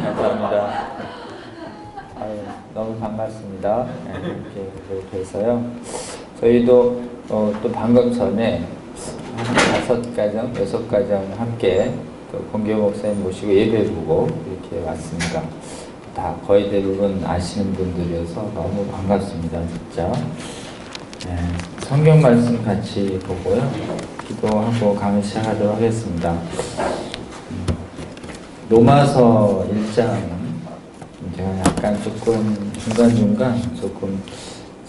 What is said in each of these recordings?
감사합니다. 아유, 너무 반갑습니다. 이렇게 해서요. 저희도 또 방금 전에 한 5가정, 6가정 함께 또 권교 목사님 모시고 예배 보고 이렇게 왔습니다. 다 거의 대부분 아시는 분들이어서 너무 반갑습니다. 진짜. 네, 성경 말씀 같이 보고요. 기도하고 강의 시작하도록 하겠습니다. 로마서 1장 제가 약간 조금 중간중간 조금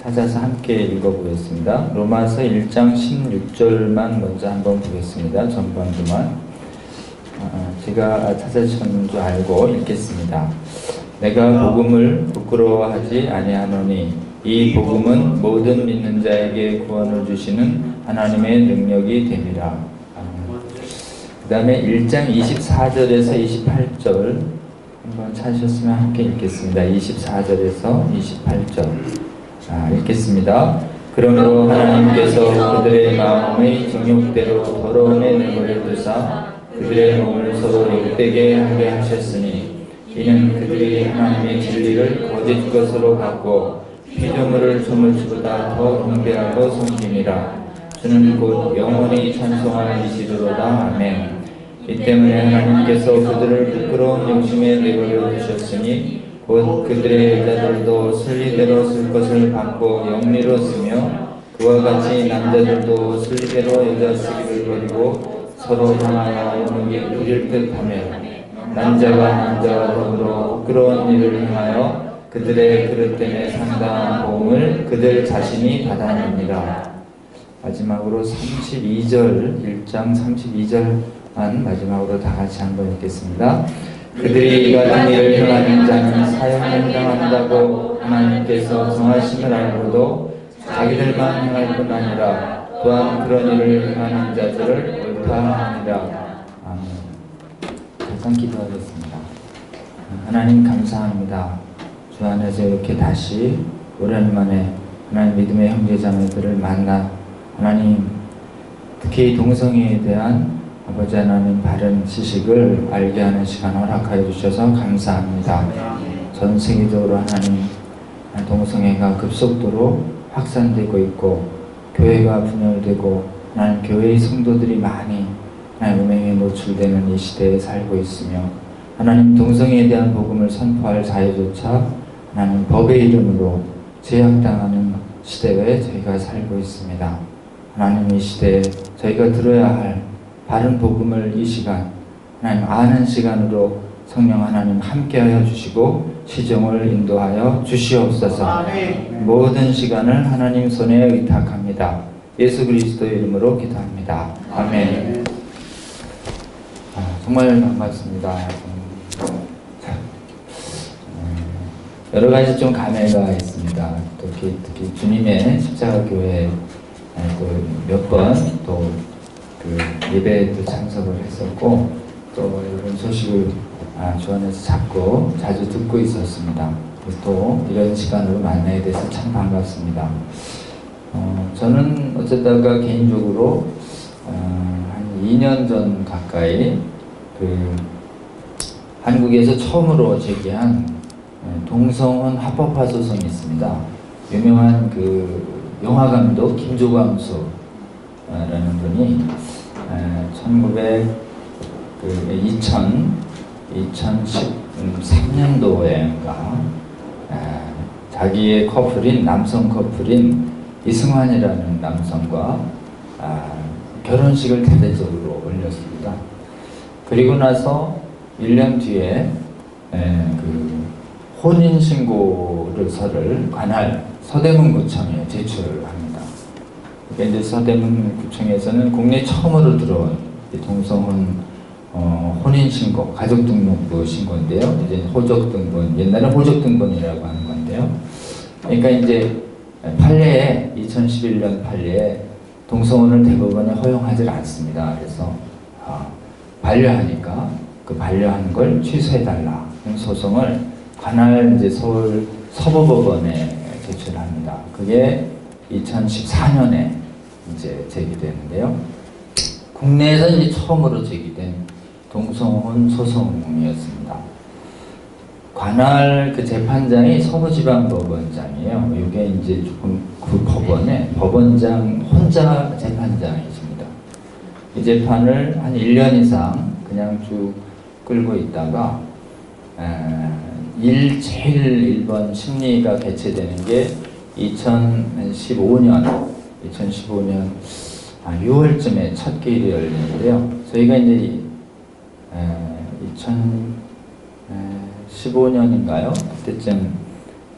찾아서 함께 읽어보겠습니다. 로마서 1장 16절만 먼저 한번 보겠습니다. 전반부만. 제가 찾아주셨는 줄 알고 읽겠습니다. 내가 복음을 부끄러워하지 아니하노니 이 복음은 모든 믿는 자에게 구원을 주시는 하나님의 능력이 됨이라. 그 다음에 1장 24절에서 28절 한번 찾으셨으면 함께 읽겠습니다. 24절에서 28절 읽겠습니다. 그러므로 하나님께서 그들의 마음의 정욕대로 더러움에 내버려 두사 그들의 몸을 서로 욕되게 하게 하셨으니 이는 그들이 하나님의 진리를 거짓 것으로 갖고 피조물을 조물주보다 더 경배하고 섬김이라. 주는 곧 영원히 찬송할 이시로다. 아멘. 이 때문에 하나님께서 그들을 부끄러운 욕심에 내버려 두셨으니 곧 그들의 여자들도 순리대로 쓸 것을 받고 영리로 쓰며 그와 같이 남자들도 순리대로 여자 쓰기를 버리고 서로 향하여 능히 부릴 듯하며 남자가 남자와 더불어 부끄러운 일을 행하여 그들의 그릇됨에 상당한 보응을 그들 자신이 받아냅니다. 마지막으로 32절 1장 32절만 마지막으로 다 같이 한번 읽겠습니다. 그들이 이 같은 일을 행하는 자는 사형을 당한다고 하나님께서 정하심을 알고도 자기들만 행할 뿐 아니라 또한 그런 일을 행하는 자들을 옳다 하니라. 아멘. 잠깐 기도하겠습니다. 하나님 감사합니다. 주 안에서 이렇게 다시 오랜만에 하나님 믿음의 형제자매들을 만나 하나님 특히 동성애에 대한 아버지 하나님 바른 지식을 알게 하는 시간 허락하여 주셔서 감사합니다. 전 세계적으로 하나님 동성애가 급속도로 확산되고 있고 교회가 분열되고 하나님 교회의 성도들이 많이 하나님 음행에 노출되는 이 시대에 살고 있으며 하나님 동성애에 대한 복음을 선포할 자유조차 하나님 법의 이름으로 제약당하는 시대에 저희가 살고 있습니다. 하나님 이 시대에 저희가 들어야 할 바른 복음을 이 시간 하나님 아는 시간으로 성령 하나님 함께하여 주시고 시정을 인도하여 주시옵소서. 아멘. 모든 시간을 하나님 손에 의탁합니다. 예수 그리스도의 이름으로 기도합니다. 아멘. 정말 반갑습니다. 여러 가지 좀 감회가 있습니다. 특히 주님의 십자가교회 몇 번 또 그 예배에도 참석을 했었고 또 이런 소식을 주 안에서 자꾸 자주 듣고 있었습니다. 또 이런 시간으로 만나게 돼서 참 반갑습니다. 저는 어쩌다가 개인적으로 한 2년 전 가까이 그 한국에서 처음으로 제기한 동성혼 합법화 소송이 있습니다. 유명한 그 영화감독 김조광수라는 분이 2013년도에인가 자기의 커플인 남성 커플인 이승환이라는 남성과 결혼식을 대대적으로 올렸습니다. 그리고 나서 1년 뒤에 그 혼인신고서를 관할 서대문구청에 제출을 합니다. 그러니까 이제 서대문구청에서는 국내 처음으로 들어온 동성혼 혼인신고, 가족등록부 신고인데요. 이제 호적등본, 옛날에 호적등본이라고 하는 건데요. 그러니까 이제 판례에 2011년 판례에 동성혼을 대법원에 허용하지 않습니다. 그래서 반려하니까 그 반려한 걸 취소해달라. 소송을 관할 이제 서울 서부법원에 제출합니다. 그게 2014년에 이제 제기되는데요. 국내에서 이제 처음으로 제기된 동성혼 소송이었습니다. 관할 그 재판장이 서부지방법원장이에요. 이게 이제 조금 그 법원에 법원장 혼자 재판장이십니다. 이 재판을 한 1년 이상 그냥 쭉 끌고 있다가 제일 1번 심리가 개최되는 게 2015년 6월쯤에 첫 기일이 열리는데요. 저희가 이제 2015년인가요? 그때쯤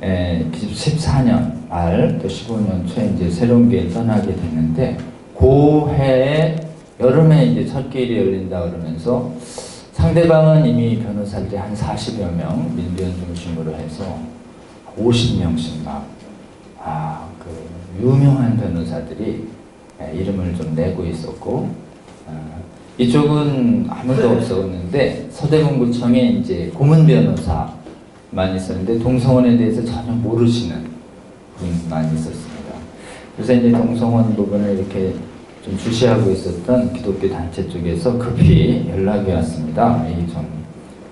14년 말 또 15년 초에 이제 새로운 기일 떠나게 됐는데 그 해에 여름에 이제 첫 기일이 열린다 그러면서 상대방은 이미 변호사들이 한 40여 명 민변 중심으로 해서 50명씩 그 유명한 변호사들이 이름을 좀 내고 있었고 이쪽은 아무도 없었는데 서대문구청에 이제 고문 변호사만 있었는데 동성혼에 대해서 전혀 모르시는 분만 있었습니다. 그래서 이제 동성혼 부분을 이렇게 좀 주시하고 있었던 기독교 단체 쪽에서 급히 연락이 왔습니다. 좀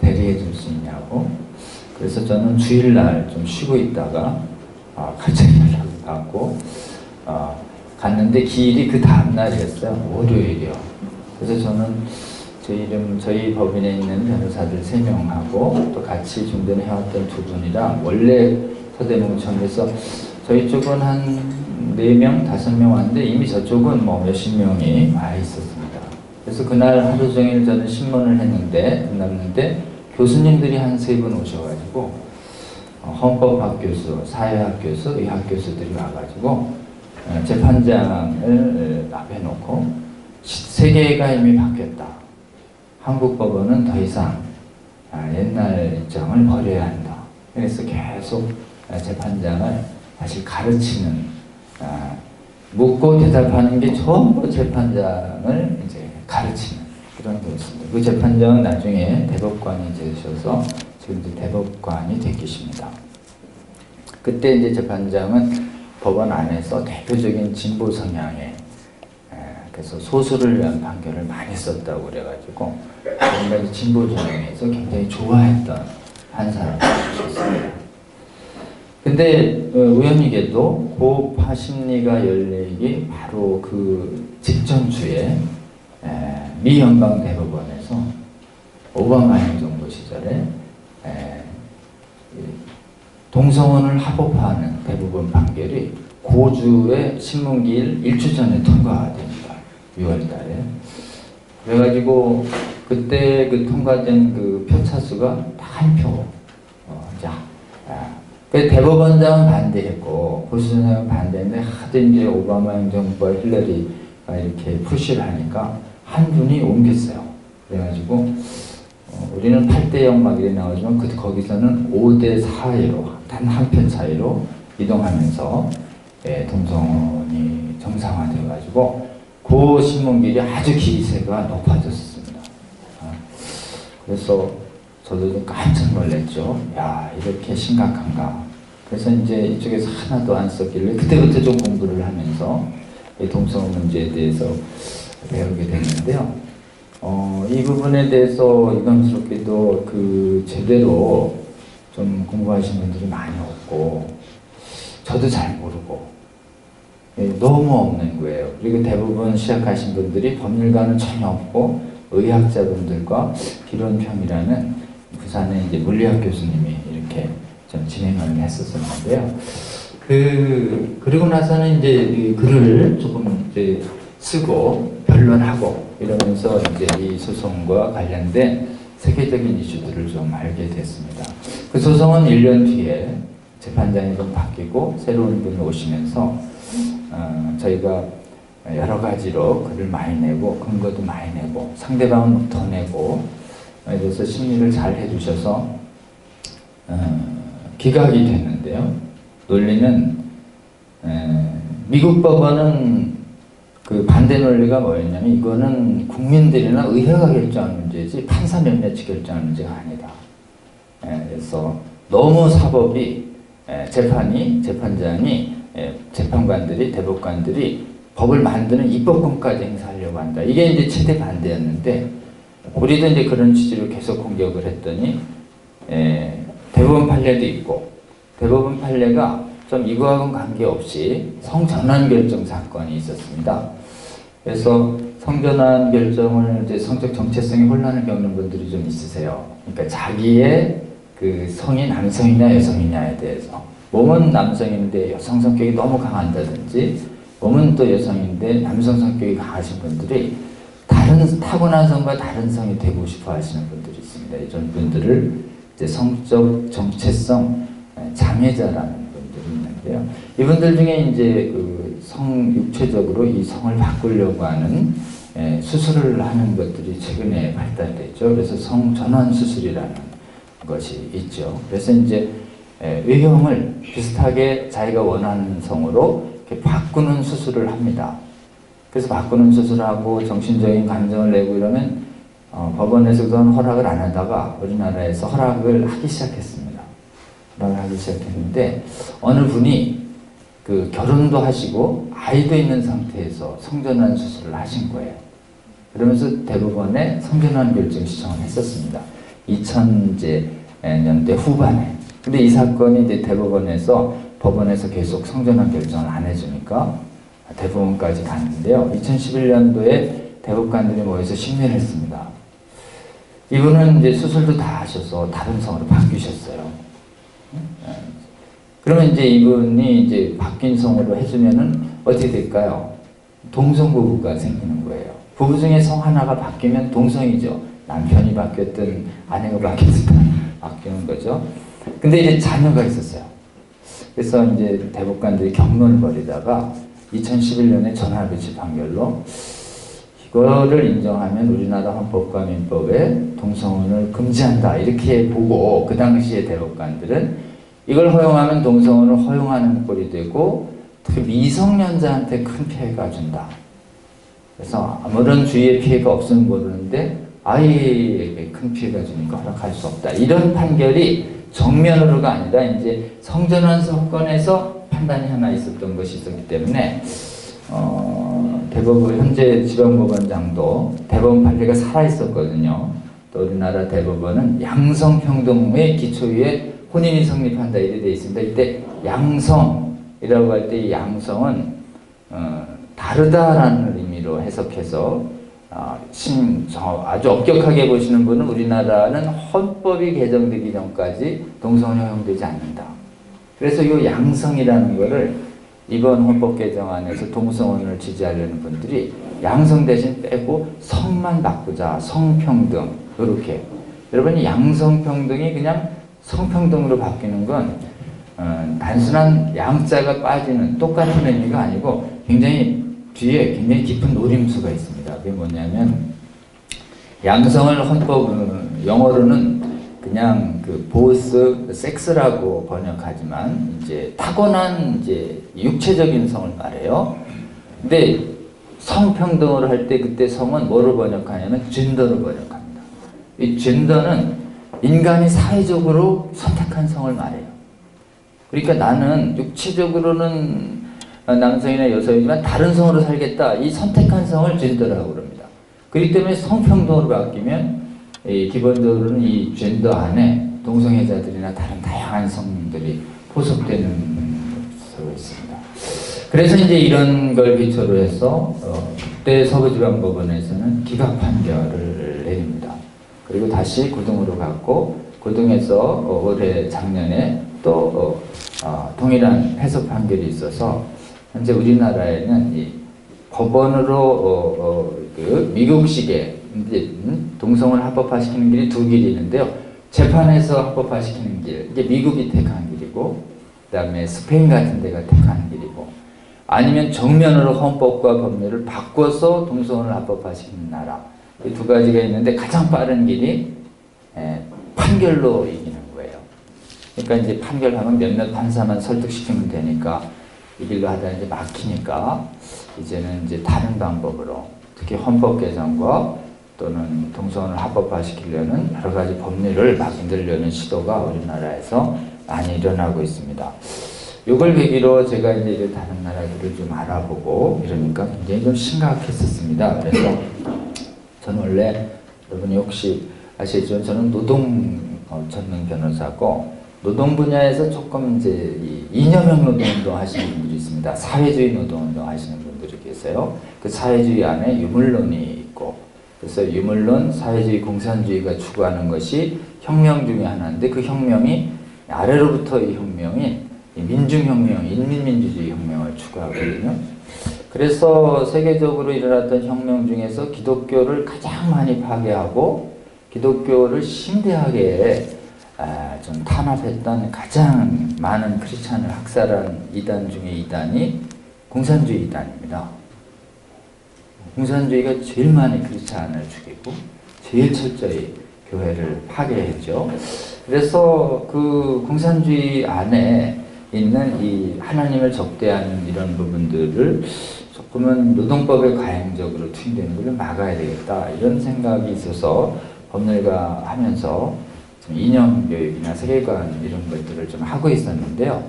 대리해 줄 수 있냐고. 그래서 저는 주일날 좀 쉬고 있다가 갑자기 연락을 받고 갔는데 기일이 그 다음날이었어요. 월요일이요. 그래서 저는 저희 법인에 있는 변호사들 3명하고 또 같이 중대를 해왔던 2분이랑 원래 서대문구청에서 저희 쪽은 한 4명, 5명 왔는데 이미 저쪽은 뭐 몇십 명이 와 있었습니다. 그래서 그날 하루 종일 저는 신문을 끝났는데 교수님들이 한 3분 오셔가지고 헌법학 교수, 사회학 교수, 의학 교수들이 와가지고 재판장을 앞에 놓고 세계가 이미 바뀌었다. 한국 법원은 더 이상 옛날 입장을 버려야 한다. 그래서 계속 재판장을 다시 가르치는 묻고 대답하는 게 전부 재판장을 이제 가르치는 그런 거였습니다. 그 재판장은 나중에 대법관이 되셔서 지금 이제 대법관이 되십니다. 그때 이제 재판장은 법원 안에서 대표적인 진보 성향의 그래서 소수를 위한 판결을 많이 썼다고 그래가지고 뭔가 진보 진영에서 굉장히 좋아했던 한 사람이었습니다. 근데 우연히게도 고파 심리가 열리기 바로 그 직전 주에 미 연방 대법원에서 오바마 행정부 시절에 동성혼을 합법화하는 대법원 판결이 고주의 신문기일 1주 전에 통과가 됩니다. 6월 달에. 그래가지고 그때 그 통과된 그 표차수가 딱 한 표. 그 대법원장은 반대했고 보수정당은 반대했는데 하도 이제 오바마 행정부와 힐러리가 이렇게 푸시를 하니까 한 분이 옮겼어요. 그래가지고 우리는 8대0 막 이래 나오지만 거기서는 5대4로 단 한 표 차이로 이동하면서 동성혼이 정상화되어가지고 그 신문길이 아주 기세가 높아졌습니다. 그래서 저도 좀 깜짝 놀랐죠. 야, 이렇게 심각한가. 그래서 이제 이쪽에서 하나도 안 썼길래 그때부터 좀 공부를 하면서 이 동성혼 문제에 대해서 배우게 됐는데요. 이 부분에 대해서 유감스럽게도 제대로 좀 공부하신 분들이 많이 없고 저도 잘 모르고 너무 없는 거예요. 그리고 대부분 시작하신 분들이 법률가는 전혀 없고 의학자분들과 기론평이라는 부산의 이제 물리학 교수님이 이렇게 좀 진행을 했었는데요. 그리고 나서는 이제 이 글을 조금 이제 쓰고 변론하고 이러면서 이제 이 소송과 관련된 세계적인 이슈들을 좀 알게 됐습니다. 그 소송은 1년 뒤에 재판장이 좀 바뀌고 새로운 분이 오시면서 저희가 여러 가지로 글을 많이 내고 근거도 많이 내고 상대방은 더 내고 그래서 심리를 잘 해주셔서 기각이 됐는데요. 논리는 미국 법원은 그 반대 논리가 뭐였냐면 이거는 국민들이나 의회가 결정하는 문제지 판사 몇몇이 결정하는 문제가 아니다. 그래서 너무 사법이 재판장이 재판관들이 대법관들이 법을 만드는 입법권까지 행사하려고 한다. 이게 이제 최대 반대였는데, 우리도 이제 그런 취지로 계속 공격을 했더니, 대법원 판례도 있고, 대법원 판례가 좀 이거하고는 관계없이 성전환 결정 사건이 있었습니다. 그래서 성전환 결정을 이제 성적 정체성에 혼란을 겪는 분들이 좀 있으세요. 그러니까 자기의 그 성이 남성이냐 여성이냐에 대해서, 몸은 남성인데 여성 성격이 너무 강한다든지, 몸은 또 여성인데 남성 성격이 강하신 분들이 다른 타고난 성과 다른 성이 되고 싶어 하시는 분들이 있습니다. 이런 분들을 이제 성적 정체성 장애자라는 분들이 있는데요. 이분들 중에 이제 그 육체적으로 이 성을 바꾸려고 하는 수술을 하는 것들이 최근에 발달됐죠. 그래서 성전환 수술이라는 것이 있죠. 그래서 이제 외형을 비슷하게 자기가 원하는 성으로 이렇게 바꾸는 수술을 합니다. 그래서 바꾸는 수술하고 정신적인 감정을 내고 이러면 법원에서도 허락을 안 하다가 우리나라에서 허락을 하기 시작했습니다. 허락을 하기 시작했는데 어느 분이 그 결혼도 하시고 아이도 있는 상태에서 성전환 수술을 하신 거예요. 그러면서 대법원에 성전환 결정 신청을 했었습니다. 2000년대 후반에. 근데 이 사건이 이제 대법원에서 법원에서 계속 성전환 결정을 안 해주니까 대법원까지 갔는데요. 2011년도에 대법관들이 모여서 심의를 했습니다. 이분은 이제 수술도 다 하셔서 다른 성으로 바뀌셨어요. 그러면 이제 이분이 이제 바뀐 성으로 해주면은 어떻게 될까요? 동성부부가 생기는 거예요. 부부 중에 성 하나가 바뀌면 동성이죠. 남편이 바뀌었든 아내가 바뀌었든 바뀌는 거죠. 근데 이제 자녀가 있었어요. 그래서 이제 대법관들이 경론을 벌이다가 2011년에 전화배치 판결로 이거를 인정하면 우리나라 헌법과 민법에 동성혼을 금지한다 이렇게 보고, 그 당시에 대법관들은 이걸 허용하면 동성혼을 허용하는 꼴이 되고 특히 미성년자한테 큰 피해가 준다. 그래서 아무런 주위에 피해가 없으면 모르는데 아이에게 큰 피해가 주니까 허락할 수 없다. 이런 판결이 정면으로가 아니라 이제 성전환 사건에서 판단이 하나 있었던 것이 있었기 때문에 대법원 현재 지방법원장도 대법원 판례가 살아 있었거든요. 또 우리나라 대법원은 양성평등의 기초에 혼인이 성립한다 이렇게 되어 있습니다. 이때 양성이라고 할 때 이 양성은 다르다라는 의미로 해석해서 아주 엄격하게 보시는 분은 우리나라는 헌법이 개정되기 전까지 동성혼이 허용되지 않는다. 그래서 이 양성이라는 거를 이번 헌법 개정안에서 동성혼을 지지하려는 분들이 양성 대신 빼고 성만 바꾸자, 성평등 이렇게. 여러분이 양성평등이 그냥 성평등으로 바뀌는 건 단순한 양자가 빠지는 똑같은 의미가 아니고 굉장히 뒤에 굉장히 깊은 노림수가 있습니다. 그게 뭐냐면 양성을 헌법 영어로는 그냥 그 보스 섹스라고 번역하지만 이제 타고난 이제 육체적인 성을 말해요. 근데 성평등을 할 때 그때 성은 뭐로 번역하냐면 젠더로 번역합니다. 이 젠더는 인간이 사회적으로 선택한 성을 말해요. 그러니까 나는 육체적으로는 남성이나 여성이지만 다른 성으로 살겠다. 이 선택한 성을 젠더라고 그럽니다. 그렇기 때문에 성평등으로 바뀌면 기본적으로는 이 젠더 안에 동성애자들이나 다른 다양한 성들이 포섭되는 것으로 있습니다. 그래서 이제 이런 걸 기초로 해서 그때 서부지방법원에서는 기각 판결을 내립니다. 그리고 다시 고등으로 갔고 고등에서 올해 작년에 또 동일한 해석 판결이 있어서 현재 우리나라에는 이 법원으로 그 미국식의 동성을 합법화시키는 길이 두 길이 있는데요. 재판에서 합법화시키는 길, 이게 미국이 택한 길이고, 그 다음에 스페인 같은 데가 택한 길이고, 아니면 정면으로 헌법과 법률을 바꿔서 동성혼을 합법화시키는 나라, 이 두 가지가 있는데 가장 빠른 길이 판결로 이기는 거예요. 그러니까 이제 판결하면 몇몇 판사만 설득시키면 되니까 이 길로 하다 이제 막히니까 이제는 이제 다른 방법으로 특히 헌법 개정과 또는 동성혼을 합법화시키려는 여러 가지 법률을 만들려는 시도가 우리나라에서 많이 일어나고 있습니다. 요걸 계기로 제가 이제 다른 나라들을 좀 알아보고 이러니까 굉장히 좀 심각했었습니다. 그래서 저는 원래 여러분이 혹시 아시겠지만 저는 노동 전문 변호사고 노동 분야에서 조금 이제 이 이념형 노동운동 하시는 분들이 있습니다. 사회주의 노동운동 하시는 분들이 계세요. 그 사회주의 안에 유물론이 있고 그래서 유물론, 사회주의, 공산주의가 추구하는 것이 혁명 중에 하나인데 그 혁명이 아래로부터 이 혁명이 민중혁명, 인민민주주의 혁명을 추구하거든요. 그래서 세계적으로 일어났던 혁명 중에서 기독교를 가장 많이 파괴하고 기독교를 심대하게 좀 탄압했던 가장 많은 크리스찬을 학살한 이단 중에 이단이 공산주의 이단입니다. 공산주의가 제일 많이 크리스찬을 죽이고 제일 철저히 교회를 파괴했죠. 그래서 그 공산주의 안에 있는 이 하나님을 적대하는 이런 부분들을 조금은 노동법에 과잉적으로 투입되는 것을 막아야 되겠다 이런 생각이 있어서 법률가 하면서 좀 이념교육이나 세계관 이런 것들을 좀 하고 있었는데요.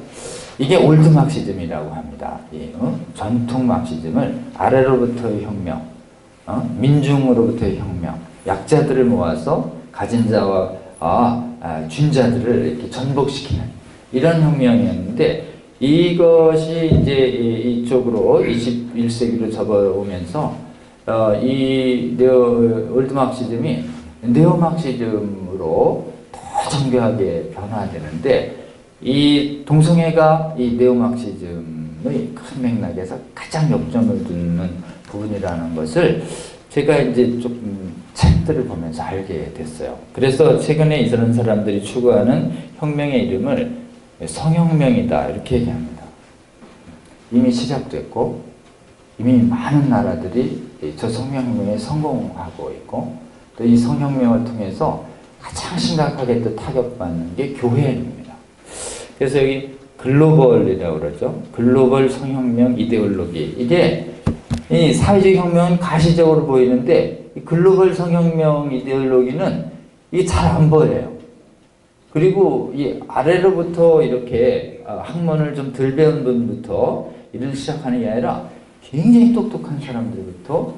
이게 올드 막시즘이라고 합니다. 이, 전통 막시즘을 아래로부터의 혁명, 민중으로부터의 혁명, 약자들을 모아서 가진 자와 준 자들을 이렇게 전복시키는 이런 혁명이었는데 이것이 이제 이쪽으로 21세기로 접어오면서 이 올드 막시즘이 네오 막시즘으로 더 정교하게 변화되는데 이 동성애가 이 네오 막시즘의 큰 맥락에서 가장 역점을 두는 부분이라는 것을 제가 이제 조금 책들을 보면서 알게 됐어요. 그래서 최근에 이런 사람들이 추구하는 혁명의 이름을 성혁명이다 이렇게 얘기합니다. 이미 시작됐고 이미 많은 나라들이 저 성혁명에 성공하고 있고 또 이 성혁명을 통해서 가장 심각하게 또 타격받는 게 교회입니다. 그래서 여기 글로벌이라고 그러죠. 글로벌 성혁명 이데올로기. 이게 이 사회적 혁명은 가시적으로 보이는데 이 글로벌 성혁명 이데올로기는 이게 잘 안 보여요. 그리고 이 아래로부터 이렇게 학문을 좀 덜 배운 분부터 일을 시작하는 게 아니라 굉장히 똑똑한 사람들부터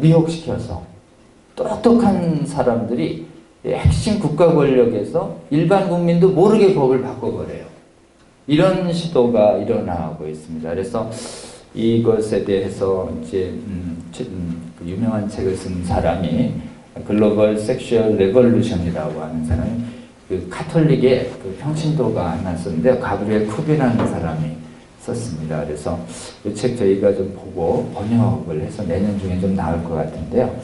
미혹시켜서 똑똑한 사람들이 핵심 국가 권력에서 일반 국민도 모르게 법을 바꿔버려요. 이런 시도가 일어나고 있습니다. 그래서 이것에 대해서 이제 유명한 책을 쓴 사람이 글로벌 섹슈얼 레볼루션이라고 하는 사람이 그 카톨릭의 그 평신도가 하나 썼는데 가브리엘 쿠비라는 사람이 썼습니다. 그래서 이 책 저희가 좀 보고 번역을 해서 내년 중에 좀 나올 것 같은데요.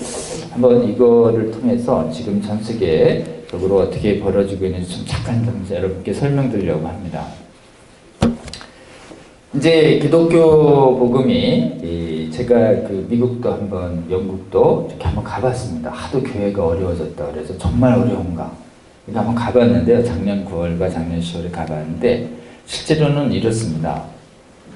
한번 이거를 통해서 지금 전 세계적으로 어떻게 벌어지고 있는지 좀 잠깐 좀 여러분께 설명드리려고 합니다. 이제 기독교 복음이 제가 그 미국도 한번 영국도 이렇게 한번 가봤습니다. 하도 교회가 어려워졌다 그래서 정말 어려운가? 그러니까 한번 가봤는데요. 작년 9월과 작년 10월에 가봤는데 실제로는 이렇습니다.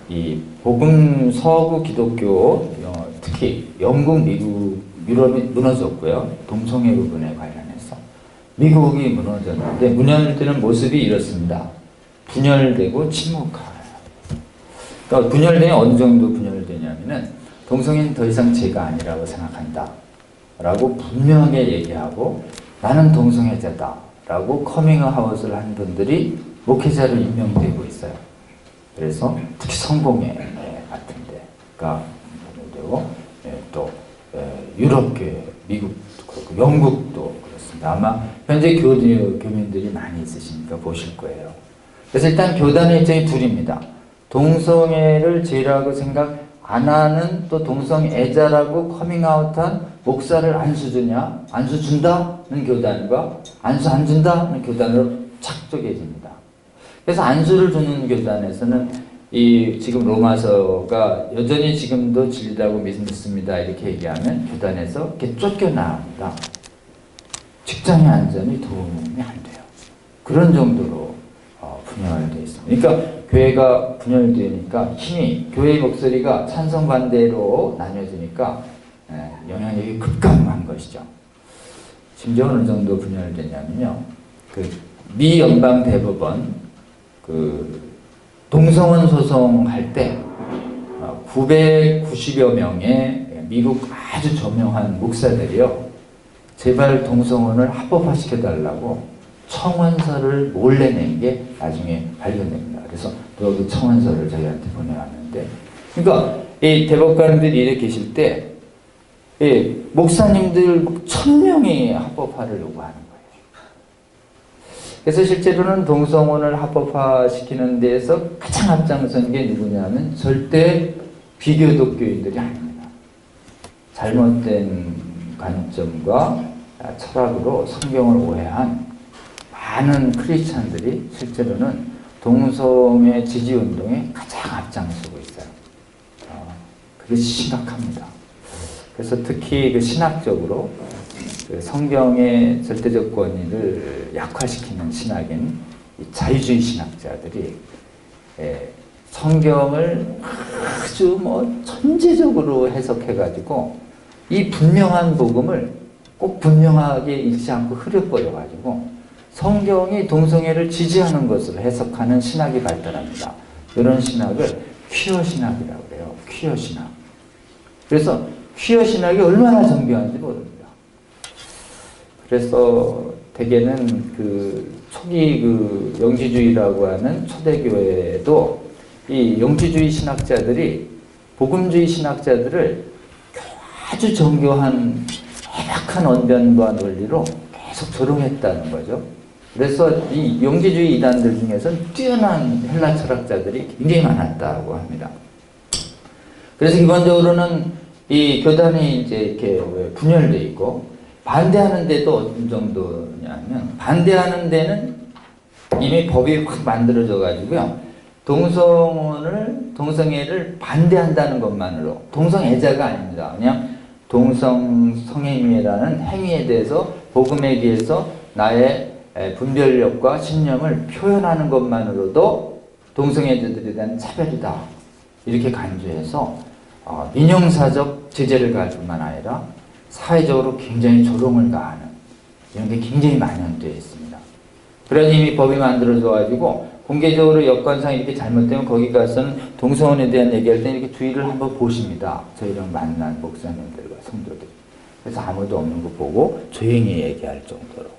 이 복음 서구 기독교 특히 영국, 미국, 유럽이 무너졌고요. 동성애 부분에 관련해서 미국이 무너졌는데 분열되는 모습이 이렇습니다. 분열되고 침묵하고 그러니까 분열되면 어느 정도 분열되냐면은 동성애는 더 이상 죄가 아니라고 생각한다 라고 분명하게 얘기하고 나는 동성애자다 라고 커밍아웃을 한 분들이 목회자로 임명되고 있어요. 그래서 특히 성공회 같은 데가 되고 또 유럽교회, 미국도 그렇고 영국도 그렇습니다. 아마 현재 교민들이 많이 있으시니까 보실 거예요. 그래서 일단 교단의 입장이 둘입니다. 동성애를 죄라고 생각 안 하는 또 동성애자라고 커밍아웃한 목사를 안수 주냐? 안수 준다는 교단과 안수 안 준다는 교단으로 착족해집니다. 그래서 안수를 주는 교단에서는 이 지금 로마서가 여전히 지금도 진리라고 믿습니다 이렇게 얘기하면 교단에서 이렇게 쫓겨나옵니다. 직장의 안전이 도움이 안 돼요. 그런 정도로 분열되어 있습니다. 그러니까 교회가 분열되니까 힘이 교회의 목소리가 찬성 반대로 나뉘어지니까 영향력이 급감한 것이죠. 심지어 어느 정도 분열되냐면요. 그 미 연방 대법원 그 동성혼 소송할 때 990여 명의 미국 아주 저명한 목사들이요, 제발 동성혼을 합법화시켜달라고 청원서를 몰래 낸 게 나중에 발견됩니다. 그래서 그 청원서를 저희한테 보내왔는데, 그러니까 이 대법관들이 이렇게 계실 때 목사님들 1000명이 합법화를 요구하는 거예요. 그래서 실제로는 동성혼을 합법화시키는 데에서 가장 앞장선 게 누구냐면 절대 비교독교인들이 아닙니다. 잘못된 관점과 철학으로 성경을 오해한 많은 크리스찬들이 실제로는 동성애 지지운동에 가장 앞장서고 있어요. 그게 심각합니다. 그래서 특히 그 신학적으로 그 성경의 절대적 권위를 약화시키는 신학인 이 자유주의 신학자들이 성경을 아주 천재적으로 해석해가지고 이 분명한 복음을 꼭 분명하게 읽지 않고 흐려버려가지고 성경이 동성애를 지지하는 것으로 해석하는 신학이 발달합니다. 이런 신학을 퀴어 신학이라고 그래요. 퀴어 신학. 그래서 퀴어 신학이 얼마나 정교한지 모릅니다. 그래서 대개는 그 초기 그 영지주의라고 하는 초대교회도 이 영지주의 신학자들이 복음주의 신학자들을 아주 정교한 해박한 언변과 논리로 계속 조롱했다는 거죠. 그래서 이 영지주의 이단들 중에서는 뛰어난 헬라 철학자들이 굉장히 많았다고 합니다. 그래서 기본적으로는 이 교단이 이제 이렇게 분열되어 있고, 반대하는 데도 어떤 정도냐면, 반대하는 데는 이미 법이 확 만들어져 가지고요, 동성애를 반대한다는 것만으로, 동성애자가 아닙니다. 그냥 동성성애임이라는 행위에 대해서 복음에 비해서 나의 분별력과 신념을 표현하는 것만으로도 동성애자들에 대한 차별이다, 이렇게 간주해서 민형사적 제재를 가할 뿐만 아니라 사회적으로 굉장히 조롱을 가하는 이런 게 굉장히 만연되어 있습니다. 그래서 이미 법이 만들어져 가지고 공개적으로 여건상 이렇게 잘못되면 거기 가서는 동성혼에 대한 얘기할 때 이렇게 주의를 한번 보십니다. 저희랑 만난 목사님들과 성도들. 그래서 아무도 없는 거 보고 조용히 얘기할 정도로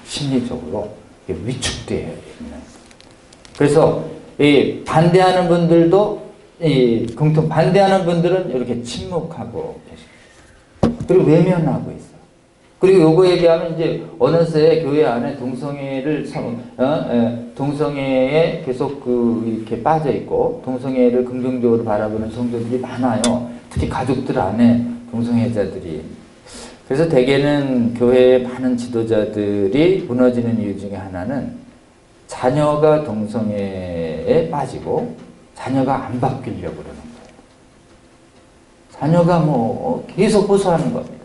심리적으로 위축되어 있는. 그래서 이 반대하는 분들도 반대하는 분들은 이렇게 침묵하고 계십니다. 그리고 외면하고 있어요. 그리고 요거 얘기하면 이제 어느새 교회 안에 동성애에 계속 이렇게 빠져 있고 동성애를 긍정적으로 바라보는 성도들이 많아요. 특히 가족들 안에 동성애자들이. 그래서 대개는 교회의 많은 지도자들이 무너지는 이유 중에 하나는 자녀가 동성애에 빠지고 자녀가 안 바뀌려고 그러는 거예요. 자녀가 계속 호소하는 겁니다.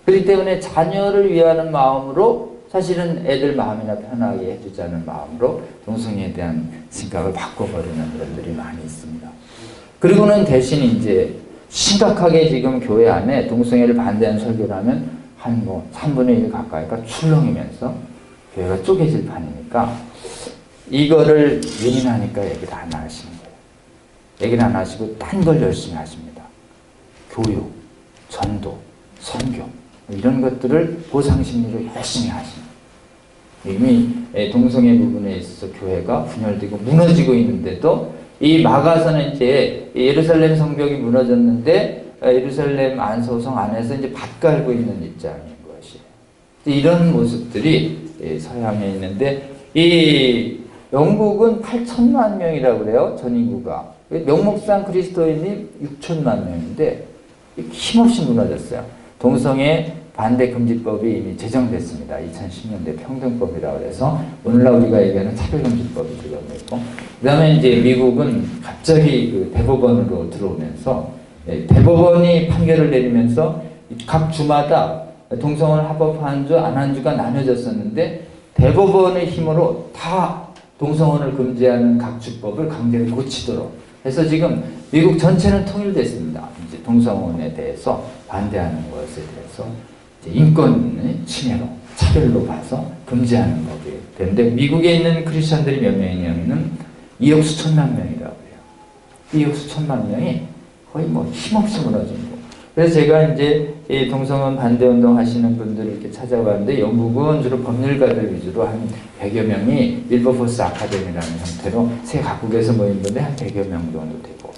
그렇기 때문에 자녀를 위하는 마음으로, 사실은 애들 마음이나 편하게 해주자는 마음으로 동성애에 대한 생각을 바꿔버리는 분들이 많이 있습니다. 그리고는 대신 이제 심각하게 지금 교회 안에 동성애를 반대하는 설교를 하면 한 3분의 1 가까이가 출렁이면서 교회가 쪼개질 판이니까 이거를 예민하니까 얘기를 안 하시는 거예요. 얘기를 안 하시고 딴 걸 열심히 하십니다. 교육, 전도, 선교 이런 것들을 보상심리로 열심히 하십니다. 이미 동성애 부분에 있어서 교회가 분열되고 무너지고 있는데도 이 마가서는 이제 예루살렘 성벽이 무너졌는데 예루살렘 안소성 안에서 이제 밭 갈고 있는 입장인 것이에요. 이런 모습들이 서양에 있는데 이 영국은 8천만 명이라고 그래요. 전 인구가. 명목상 그리스도인이 6천만 명인데 힘없이 무너졌어요. 동성애 반대 금지법이 이미 제정됐습니다. 2010년대 평등법이라고 해서 오늘날 우리가 얘기하는 차별금지법이 들어있고, 그 다음에 이제 미국은 갑자기 그 대법원으로 들어오면서 대법원이 판결을 내리면서 각 주마다 동성혼을 합법화한 주 안 한 주가 나눠졌었는데 대법원의 힘으로 다 동성혼을 금지하는 각 주법을 강제로 고치도록 해서 지금 미국 전체는 통일됐습니다. 이제 동성혼에 대해서 반대하는 것에 대해서 이제 인권 침해로 차별로 봐서 금지하는 법이 되는데, 미국에 있는 크리스천들이 몇 명이냐면은 2억 수천만 명이라고 해요. 2억 수천만 명이 거의 뭐 힘없이 무너진 거. 그래서 제가 이제 이 동성혼 반대운동 하시는 분들을 이렇게 찾아봤는데 영국은 주로 법률가들 위주로 한 100여 명이 윌버포스 아카데미라는 형태로 세 각국에서 모인 분들 한 100여 명 정도 되고,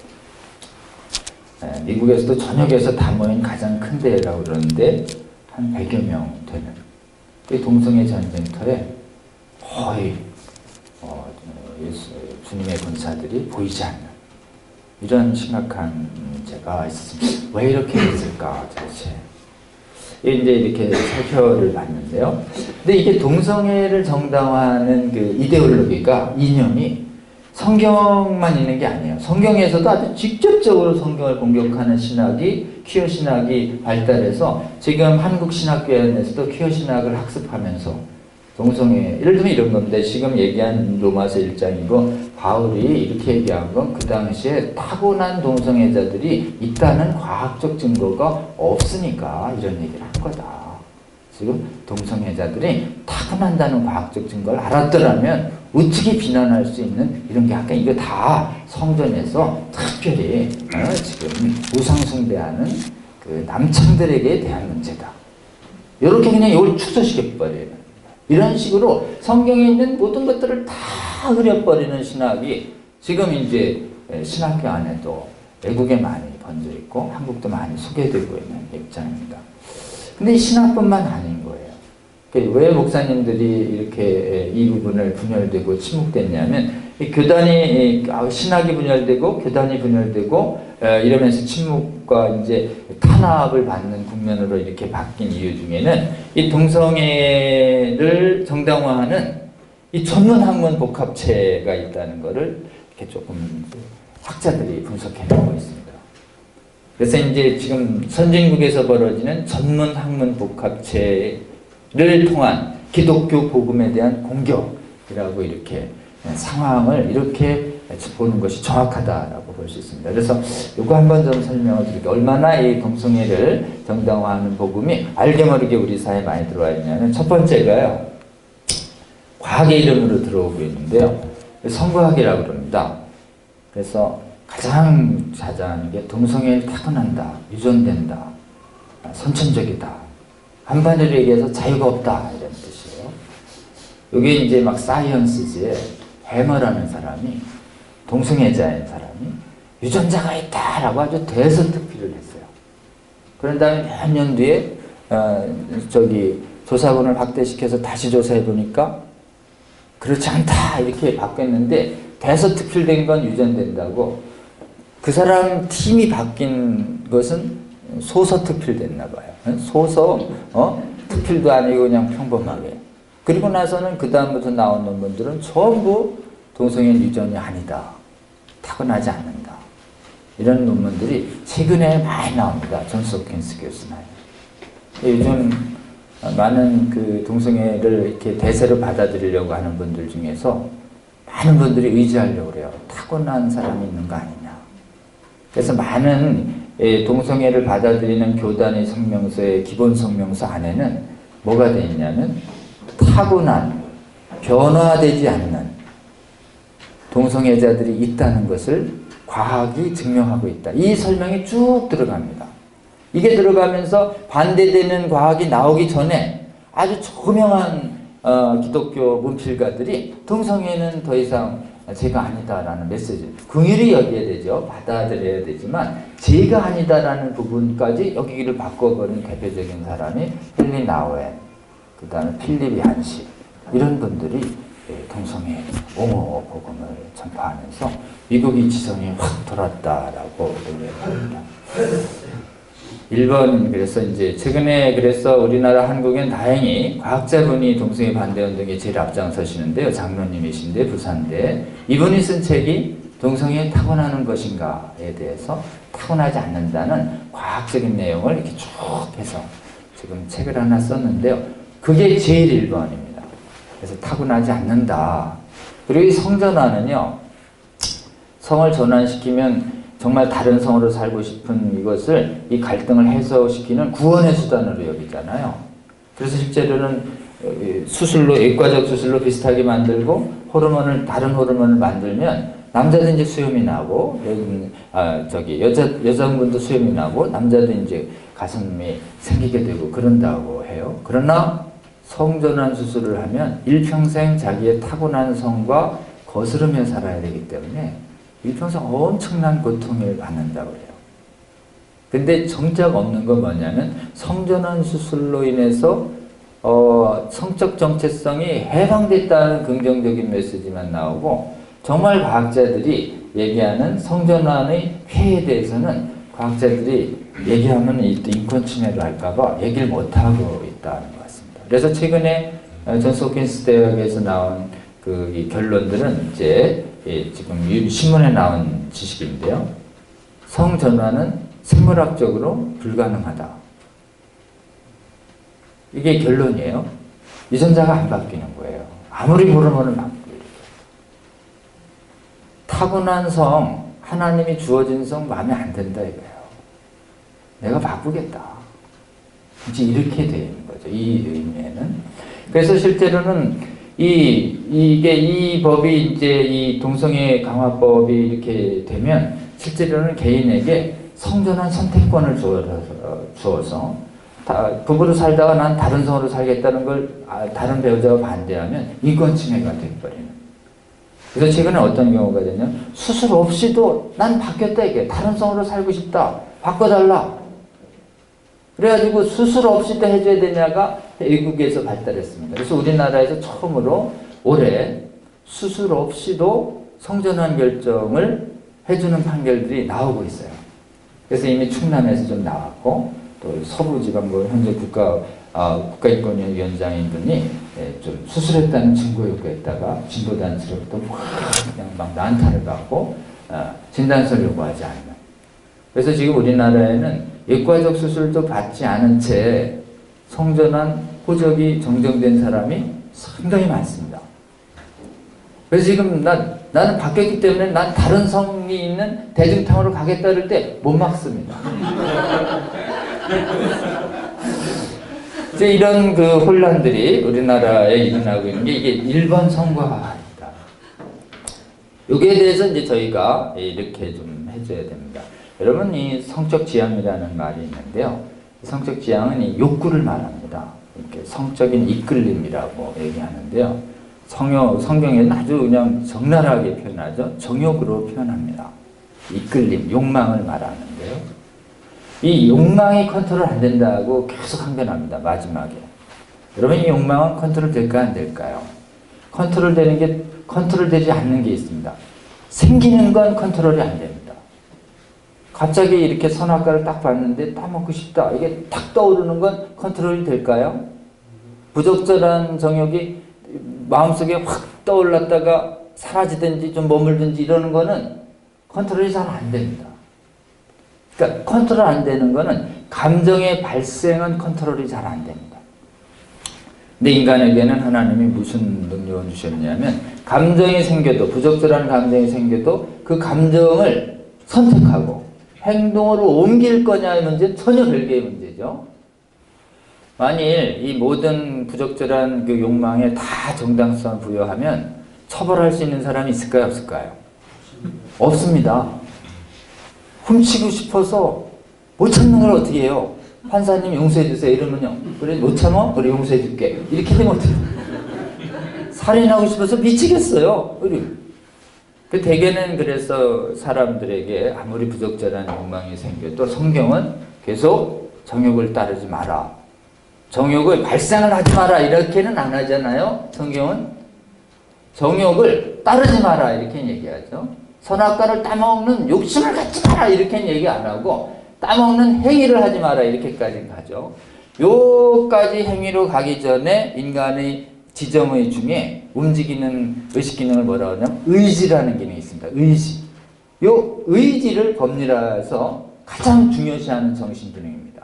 미국에서도 전역에서 다 모인 가장 큰 대회라고 그러는데 한 100여 명 되는 그 동성애 전쟁터에 거의 주님의 군사들이 보이지 않는 이런 심각한 문제가 있습니다. 왜 이렇게 됐을까 도대체? 이제 이렇게 살펴를 봤는데요. 근데 이게 동성애를 정당화하는 그 이데올로기가 이념이 성경만 있는 게 아니에요. 성경에서도 아주 직접적으로 성경을 공격하는 신학이 퀴어 신학이 발달해서 지금 한국 신학교에서도 퀴어 신학을 학습하면서 동성애, 예를 들면 이런 건데 지금 얘기한 로마서 1장이고 바울이 이렇게 얘기한 건 그 당시에 타고난 동성애자들이 있다는 과학적 증거가 없으니까 이런 얘기를 한 거다. 지금 동성애자들이 타고난다는 과학적 증거를 알았더라면 어떻게 비난할 수 있는 이런 게 아까 이거 다 성전에서 특별히 지금 우상숭배하는 그 남창들에게 대한 문제다. 이렇게 그냥 이걸 축소시켜버려요. 이런 식으로 성경에 있는 모든 것들을 다 흐려버리는 신학이 지금 이제 신학교 안에도 외국에 많이 번져 있고 한국도 많이 소개되고 있는 입장입니다. 근데 이 신학뿐만 아닌 거예요. 왜 목사님들이 이렇게 이 부분을 분열되고 침묵됐냐면 이 교단이 신학이 분열되고 교단이 분열되고 이러면서 침묵과 이제 탄압을 받는 국면으로 이렇게 바뀐 이유 중에는 이 동성애를 정당화하는 이 전문 학문 복합체가 있다는 것을 이렇게 조금 학자들이 분석해내고 있습니다. 그래서 이제 지금 선진국에서 벌어지는 전문 학문 복합체를 통한 기독교 복음에 대한 공격이라고 이렇게 상황을 이렇게 보는 것이 정확하다라고 볼 수 있습니다. 그래서 이거 한번 좀 설명을 드릴게요. 얼마나 이 동성애를 정당화하는 복음이 알게 모르게 우리 사회에 많이 들어와 있냐면 첫 번째가요. 과학의 이름으로 들어오고 있는데요. 성과학이라고 그럽니다. 그래서 가장 자자한 게 동성애를 타고난다, 유전된다, 선천적이다. 한마디로 얘기해서 자유가 없다 이런 뜻이에요. 이게 이제 막 사이언스지에 해머라는 사람이 동성애자인 사람이 유전자가 있다라고 아주 대서특필을 했어요. 그런 다음에 몇 년 뒤에 조사본을 확대시켜서 다시 조사해 보니까 그렇지 않다 이렇게 바뀌었는데 대서특필된 건 유전된다고 그 사람 팀이 바뀐 것은 소서특필됐나 봐요. 소서 특필도 아니고 그냥 평범하게. 그리고 나서는 그 다음부터 나온 논문들은 전부 동성애 유전이 아니다. 타고나지 않는다. 이런 논문들이 최근에 많이 나옵니다. 존스 홉킨스 교수나. 요즘 많은 그 동성애를 이렇게 대세로 받아들이려고 하는 분들 중에서 많은 분들이 의지하려고 그래요. 타고난 사람이 있는 거 아니냐. 그래서 많은 동성애를 받아들이는 교단의 성명서의 기본 성명서 안에는 뭐가 되어 있냐면 타고난, 변화되지 않는 동성애자들이 있다는 것을 과학이 증명하고 있다. 이 설명이 쭉 들어갑니다. 이게 들어가면서 반대되는 과학이 나오기 전에 아주 조명한 기독교 문필가들이 동성애는 더 이상 죄가 아니다라는 메시지, 긍휼히 여겨야 되죠. 받아들여야 되지만 죄가 아니다라는 부분까지 여기기를 바꿔버린 대표적인 사람이 헨리 나우엔, 그 다음에 필립 얀시 이런 분들이 동성애 옹호 복음을 전파하면서 미국이 지성이 확 돌았다라고 얘기합니다. 일본 그래서 이제 최근에 그래서 우리나라 한국엔 다행히 과학자분이 동성애 반대운동에 제일 앞장서시는데요. 장로님이신데 부산대 이분이 쓴 책이 동성애 타고나는 것인가에 대해서 타고나지 않는다는 과학적인 내용을 이렇게 쭉 해서 지금 책을 하나 썼는데요. 그게 제일 1번입니다. 그래서 타고나지 않는다. 그리고 이 성전환은요. 성을 전환시키면 정말 다른 성으로 살고 싶은 이것을 이 갈등을 해소시키는 구원의 수단으로 여기잖아요. 그래서 실제로는 수술로 외과적 수술로 비슷하게 만들고 다른 호르몬을 만들면 남자도 이제 수염이 나고, 여자분도 수염이 나고, 남자도 이제 가슴이 생기게 되고 그런다고 해요. 그러나 성전환 수술을 하면 일평생 자기의 타고난 성과 거스르며 살아야 되기 때문에 일평생 엄청난 고통을 받는다고 해요. 근데 정작 없는 건 뭐냐면 성전환 수술로 인해서 성적 정체성이 해방됐다는 긍정적인 메시지만 나오고, 정말 과학자들이 얘기하는 성전환의 폐해에 대해서는 과학자들이 얘기하면 인권 침해를 할까봐 얘기를 못하고 있다는 것 같습니다. 그래서 최근에 존스 홉킨스 대학에서 나온 이 결론들은 이제 지금 신문에 나온 지식인데요. 성전환은 생물학적으로 불가능하다. 이게 결론이에요. 유전자가 안 바뀌는 거예요. 아무리 호르몬을 바꾸고. 타고난 성, 하나님이 주어진 성 마음에 안 든다 이거예요. 내가 바꾸겠다. 이제 이렇게 되는 거죠. 이 의미에는. 그래서 실제로는 이 법이 이제 이 동성애 강화법이 이렇게 되면 실제로는 개인에게 성전환 선택권을 주어서 부부로 살다가 난 다른 성으로 살겠다는 걸 다른 배우자가 반대하면 인권 침해가 돼버리는. 그래서 최근에 어떤 경우가 되냐면 수술 없이도 난 바뀌었다 이게 다른 성으로 살고 싶다 바꿔달라. 그래가지고 수술 없이도 해줘야 되냐가 외국에서 발달했습니다. 그래서 우리나라에서 처음으로 올해 수술 없이도 성전환 결정을 해주는 판결들이 나오고 있어요. 그래서 이미 충남에서 좀 나왔고, 또 서부지방법 현재 국가인권위원장인 분이 좀 수술했다는 증거 요구했다가 진보단체로부터 그냥 막 난타를 받고 진단서를 요구하지 않는. 그래서 지금 우리나라에는 외과적 수술도 받지 않은 채 성전환 호적이 정정된 사람이 상당히 많습니다. 그래서 지금 나는 바뀌었기 때문에 난 다른 성이 있는 대중탕으로 가겠다 그럴 때 못 막습니다. 이제 이런 혼란들이 우리나라에 일어나고 있는 게 이게 일본 성과입니다. 여기에 대해서 이제 저희가 이렇게 좀 해줘야 됩니다. 여러분, 이 성적 지향이라는 말이 있는데요. 성적 지향은 이 욕구를 말합니다. 이렇게 성적인 이끌림이라고 얘기하는데요. 성경에는 아주 그냥 적나라하게 표현하죠. 정욕으로 표현합니다. 이끌림, 욕망을 말하는데요. 이 욕망이 컨트롤 안 된다고 계속 항변합니다. 마지막에. 여러분, 이 욕망은 컨트롤 될까 안 될까요? 컨트롤되지 않는 게 있습니다. 생기는 건 컨트롤이 안 됩니다. 갑자기 이렇게 선악과를 딱 봤는데 따먹고 싶다. 이게 탁 떠오르는 건 컨트롤이 될까요? 부적절한 정욕이 마음속에 확 떠올랐다가 사라지든지 좀 머물든지 이러는 거는 컨트롤이 잘 안 됩니다. 그러니까 컨트롤 안 되는 거는 감정의 발생은 컨트롤이 잘 안 됩니다. 근데 인간에게는 하나님이 무슨 능력을 주셨냐면 감정이 생겨도, 부적절한 감정이 생겨도 그 감정을 선택하고 행동으로 옮길 거냐의 문제는 전혀 별개의 문제죠. 만일 이 모든 부적절한 그 욕망에 다 정당성을 부여하면 처벌할 수 있는 사람이 있을까요? 없을까요? 없습니다. 훔치고 싶어서 못 참는 걸 어떻게 해요? 판사님 용서해 주세요 이러면요. 그래 못 참아? 그래 용서해 줄게. 이렇게 되면 어떻게 해요? 살인하고 싶어서 미치겠어요. 그 대개는 그래서 사람들에게 아무리 부적절한 욕망이 생겨도 성경은 계속 정욕을 따르지 마라. 정욕을 발생을 하지 마라. 이렇게는 안 하잖아요. 성경은 정욕을 따르지 마라. 이렇게 얘기하죠. 선악과를 따먹는 욕심을 갖지 마라. 이렇게는 얘기 안 하고 따먹는 행위를 하지 마라. 이렇게까지 가죠. 요까지 행위로 가기 전에 인간의 지정의 중에 움직이는 의식 기능을 뭐라고 하냐면 의지라는 기능이 있습니다. 의지. 요 의지를 법률에서 가장 중요시하는 정신 기능입니다.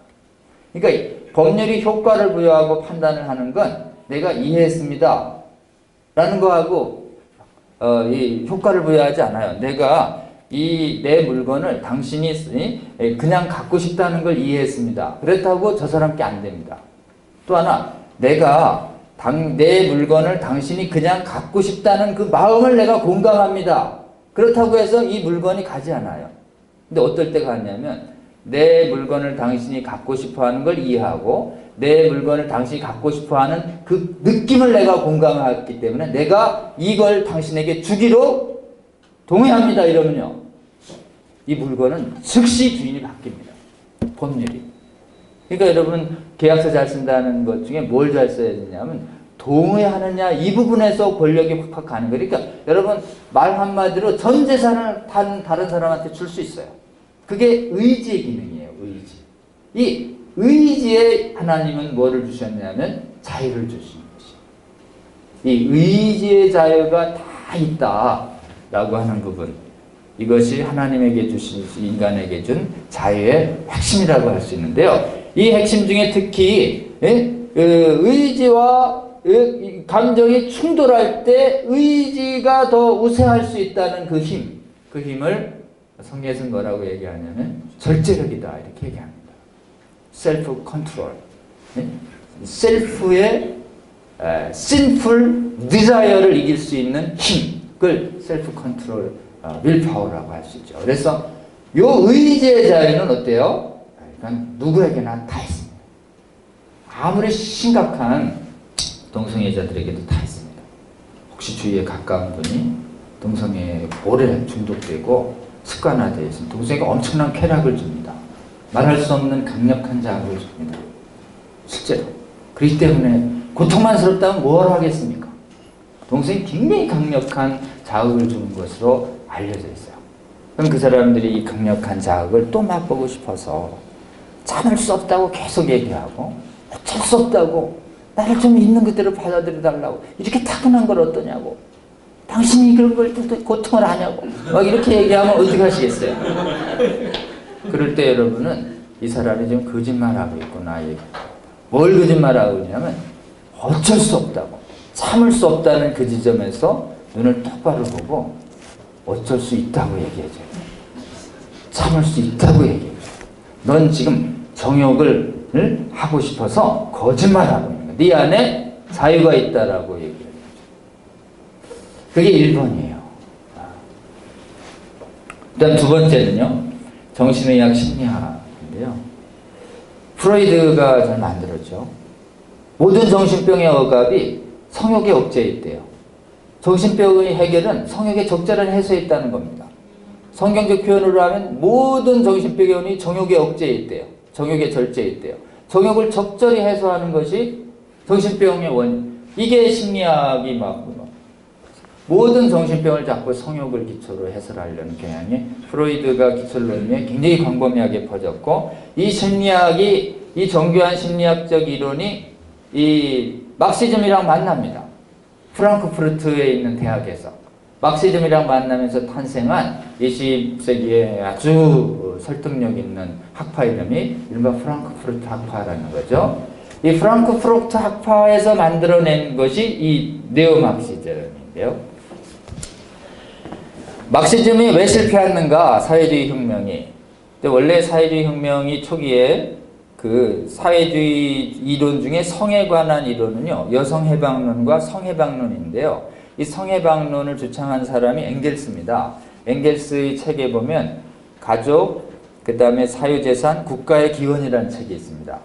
그러니까 법률이 효과를 부여하고 판단을 하는 건 내가 이해했습니다. 라는 거하고 이 효과를 부여하지 않아요. 내가 내 물건을 당신이 그냥 갖고 싶다는 걸 이해했습니다. 그렇다고 저 사람께 안 됩니다. 또 하나, 내가 내 물건을 당신이 그냥 갖고 싶다는 그 마음을 내가 공감합니다. 그렇다고 해서 이 물건이 가지 않아요. 근데 어떨 때 가냐면 내 물건을 당신이 갖고 싶어하는 걸 이해하고 내 물건을 당신이 갖고 싶어하는 그 느낌을 내가 공감했기 때문에 내가 이걸 당신에게 주기로 동의합니다 이러면요, 이 물건은 즉시 주인이 바뀝니다. 법률이. 그러니까 여러분 계약서 잘 쓴다는 것 중에 뭘 잘 써야 되냐면 동의하느냐 이 부분에서 권력이 확 가는 거예요. 그러니까 여러분 말 한마디로 전 재산을 다른 사람한테 줄 수 있어요. 그게 의지의 기능이에요. 의지. 이 의지에 하나님은 뭐를 주셨냐면 자유를 주신 것이에요. 이 의지의 자유가 다 있다라고 하는 부분, 이것이 하나님에게 주신, 인간에게 준 자유의 핵심이라고 할 수 있는데요. 이 핵심 중에 특히 의지와 감정이 충돌할 때 의지가 더 우세할 수 있다는 그 힘, 그 힘을 성경에서는 뭐라고 얘기하냐면 절제력이다 이렇게 얘기합니다. 셀프 컨트롤, 셀프의 sinful desire를 이길 수 있는 힘을 셀프 컨트롤, 윌파워라고 할 수 있죠. 그래서 이 의지의 자유는 어때요? 그러니까 누구에게나 다 있습니다. 아무리 심각한 동성애자들에게도 다 있습니다. 혹시 주위에 가까운 분이 동성애에 오래 중독되고 습관화되어 있으면 동성애가 엄청난 쾌락을 줍니다. 말할 수 없는 강력한 자극을 줍니다. 실제로. 그렇기 때문에 고통만스럽다면 뭘 하겠습니까? 동성애 굉장히 강력한 자극을 주는 것으로 알려져 있어요. 그럼 그 사람들이 이 강력한 자극을 또 맛보고 싶어서 참을 수 없다고 계속 얘기하고 어쩔 수 없다고 나를 좀 있는 그대로 받아들여 달라고 이렇게 타고난 걸 어떠냐고 당신이 그런 걸 고통을 아냐고 막 이렇게 얘기하면 어떻게 하시겠어요? 그럴 때 여러분은 이 사람이 지금 거짓말하고 있구나 얘기합니다. 뭘 거짓말하고 있냐면 어쩔 수 없다고 참을 수 없다는 그 지점에서 눈을 똑바로 보고 어쩔 수 있다고 얘기해줘요. 참을 수 있다고 얘기해줘요. 넌 지금 정욕을 하고 싶어서 거짓말하고 있는 거야. 네 안에 자유가 있다라고 얘기해요. 그게 1번이에요. 일단 두 번째는요, 정신의학 심리학인데요. 프로이드가 잘 만들었죠. 모든 정신병의 억압이 성욕의 억제에 있대요. 정신병의 해결은 성욕의 적절한 해소에 있다는 겁니다. 성경적 표현으로 하면 모든 정신병의 원인이 정욕의 억제에 있대요. 정욕의 절제에 있대요. 정욕을 적절히 해소하는 것이 정신병의 원인. 이게 심리학이 모든 정신병을 자꾸 성욕을 기초로 해설하려는 경향이 프로이드가 기초론에 굉장히 광범위하게 퍼졌고, 이 심리학이, 이 정교한 심리학적 이론이 이 막시즘이랑 만납니다. 프랑크푸르트에 있는 대학에서 막시즘이랑 만나면서 탄생한 20세기에 아주 설득력 있는 학파 이름이 이른바 프랑크푸르트 학파라는 거죠. 이 프랑크푸르트 학파에서 만들어낸 것이 이 네오막시즘인데요. 막시즘이 왜 실패했는가? 사회주의 혁명이. 원래 사회주의 혁명이 초기에 그 사회주의 이론 중에 성에 관한 이론은요, 여성해방론과 성해방론인데요. 이 성해방론을 주창한 사람이 엥겔스입니다. 엥겔스의 책에 보면 가족, 그 다음에 사유재산, 국가의 기원이라는 책이 있습니다.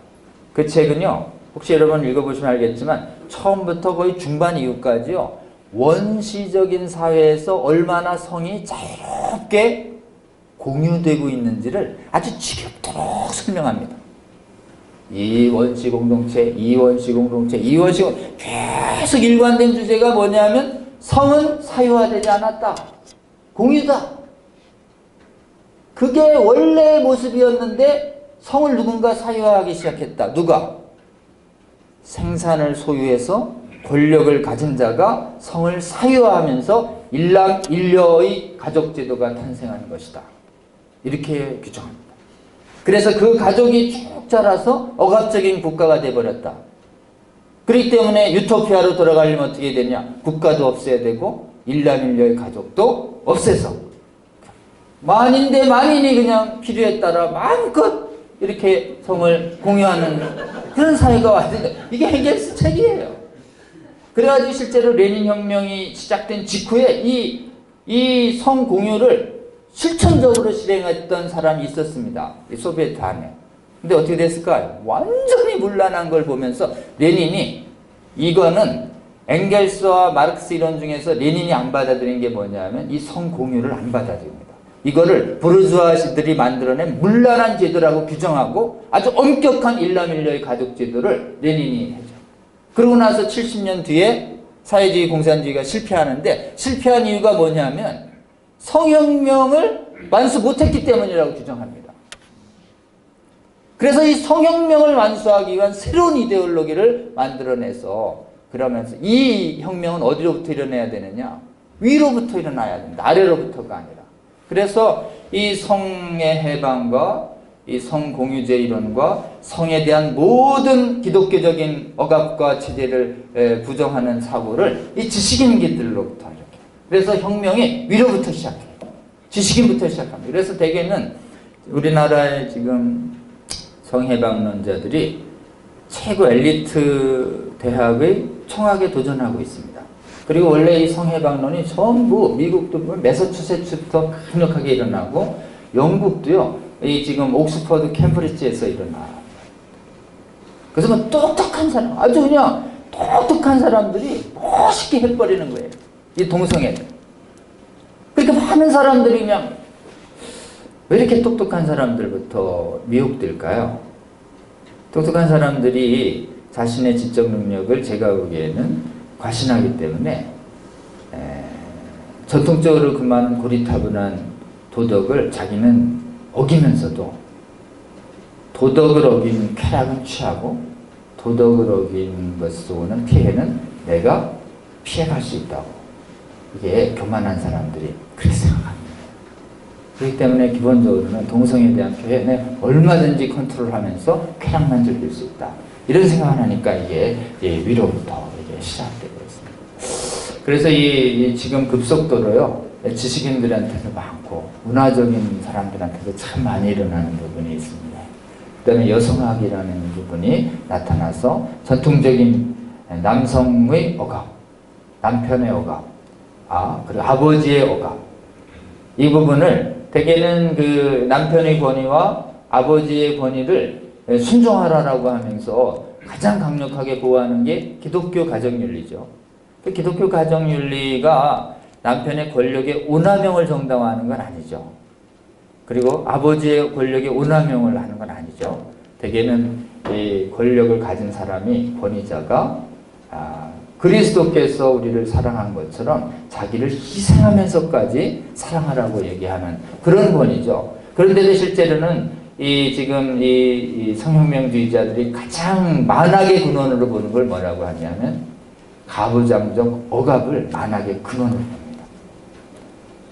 그 책은요, 혹시 여러분 읽어보시면 알겠지만 처음부터 거의 중반 이후까지요, 원시적인 사회에서 얼마나 성이 자유롭게 공유되고 있는지를 아주 지겹도록 설명합니다. 이 원시 공동체, 이 원시 공동체, 이 원시 공동체, 계속 일관된 주제가 뭐냐면 성은 사유화되지 않았다. 공유다. 그게 원래의 모습이었는데 성을 누군가 사유화하기 시작했다. 누가? 생산을 소유해서 권력을 가진 자가 성을 사유화하면서 일남일녀의 가족제도가 탄생하는 것이다. 이렇게 규정합니다. 그래서 그 가족이 쭉 자라서 억압적인 국가가 돼버렸다. 그렇기 때문에 유토피아로 돌아가려면 어떻게 되냐? 국가도 없애야 되고 일남일녀의 가족도 없애서 만인대 만인이 그냥 필요에 따라 마음껏 이렇게 성을 공유하는 그런 사회가 왔는데 이게 엥겔스 책이에요. 그래가지고 실제로 레닌 혁명이 시작된 직후에 이 이 성공유를 실천적으로 실행했던 사람이 있었습니다. 이 소비에트 안에. 근데 어떻게 됐을까요? 완전히 문란한 걸 보면서 레닌이 이거는 엥겔스와 마르크스 이론 중에서 레닌이 안 받아들인 게 뭐냐면 이 성공유를 안 받아들입니다. 이거를 부르주아시들이 만들어낸 문란한 제도라고 규정하고 아주 엄격한 일남일녀의 가족 제도를 레닌이 해줘. 그러고 나서 70년 뒤에 사회주의 공산주의가 실패하는데 실패한 이유가 뭐냐면 성혁명을 완수 못했기 때문이라고 규정합니다. 그래서 이 성혁명을 완수하기 위한 새로운 이데올로기를 만들어내서 그러면서 이 혁명은 어디로부터 일어나야 되느냐? 위로부터 일어나야 된다. 아래로부터가 아니라. 그래서 이 성의 해방과 이 성공유제 이론과 성에 대한 모든 기독교적인 억압과 체제를 부정하는 사고를 이 지식인들로부터 이렇게. 그래서 혁명이 위로부터 시작해요. 지식인부터 시작합니다. 그래서 대개는 우리나라의 지금 성해방론자들이 최고 엘리트 대학의 총학에 도전하고 있습니다. 그리고 원래 이 성해방론이 전부 미국도 보면 매서추세츠부터 강력하게 일어나고 영국도요. 이 지금 옥스퍼드 캠브리지에서 일어나. 그래서 뭐 똑똑한 사람, 아주 그냥 똑똑한 사람들이 멋있게 해버리는 거예요. 이 동성애. 그러니까 많은 사람들이 그냥 왜 이렇게 똑똑한 사람들부터 미혹될까요? 똑똑한 사람들이 자신의 지적 능력을 제가 보기에는 과신하기 때문에 전통적으로 그 많은 고리타분한 도덕을 자기는 어기면서도 도덕을 어긴 쾌락은 취하고 도덕을 어긴 것으로 오는 피해는 내가 피해갈 수 있다고. 이게 교만한 사람들이 그렇게 생각합니다. 그렇기 때문에 기본적으로는 동성에 대한 표현에 얼마든지 컨트롤하면서 쾌락만 즐길 수 있다. 이런 생각을 하니까 이게 위로부터 이게 시작되고 있습니다. 그래서 이 지금 급속도로요, 지식인들한테도 많고, 문화적인 사람들한테도 참 많이 일어나는 부분이 있습니다. 그 다음에 여성학이라는 부분이 나타나서 전통적인 남성의 억압, 남편의 억압, 그리고 아버지의 억압, 이 부분을 대개는 그 남편의 권위와 아버지의 권위를 순종하라라고 하면서 가장 강력하게 보호하는 게 기독교 가정윤리죠. 그 기독교 가정윤리가 남편의 권력의 오남용을 정당화하는 건 아니죠. 그리고 아버지의 권력의 오남용을 하는 건 아니죠. 대개는 이 권력을 가진 사람이 권위자가 그리스도께서 우리를 사랑한 것처럼 자기를 희생하면서까지 사랑하라고 얘기하는 그런 권위죠. 그런데도 실제로는 지금 이 성혁명주의자들이 가장 만악의 근원으로 보는 걸 뭐라고 하냐면 가부장적 억압을 만악의 근원으로 봅니다.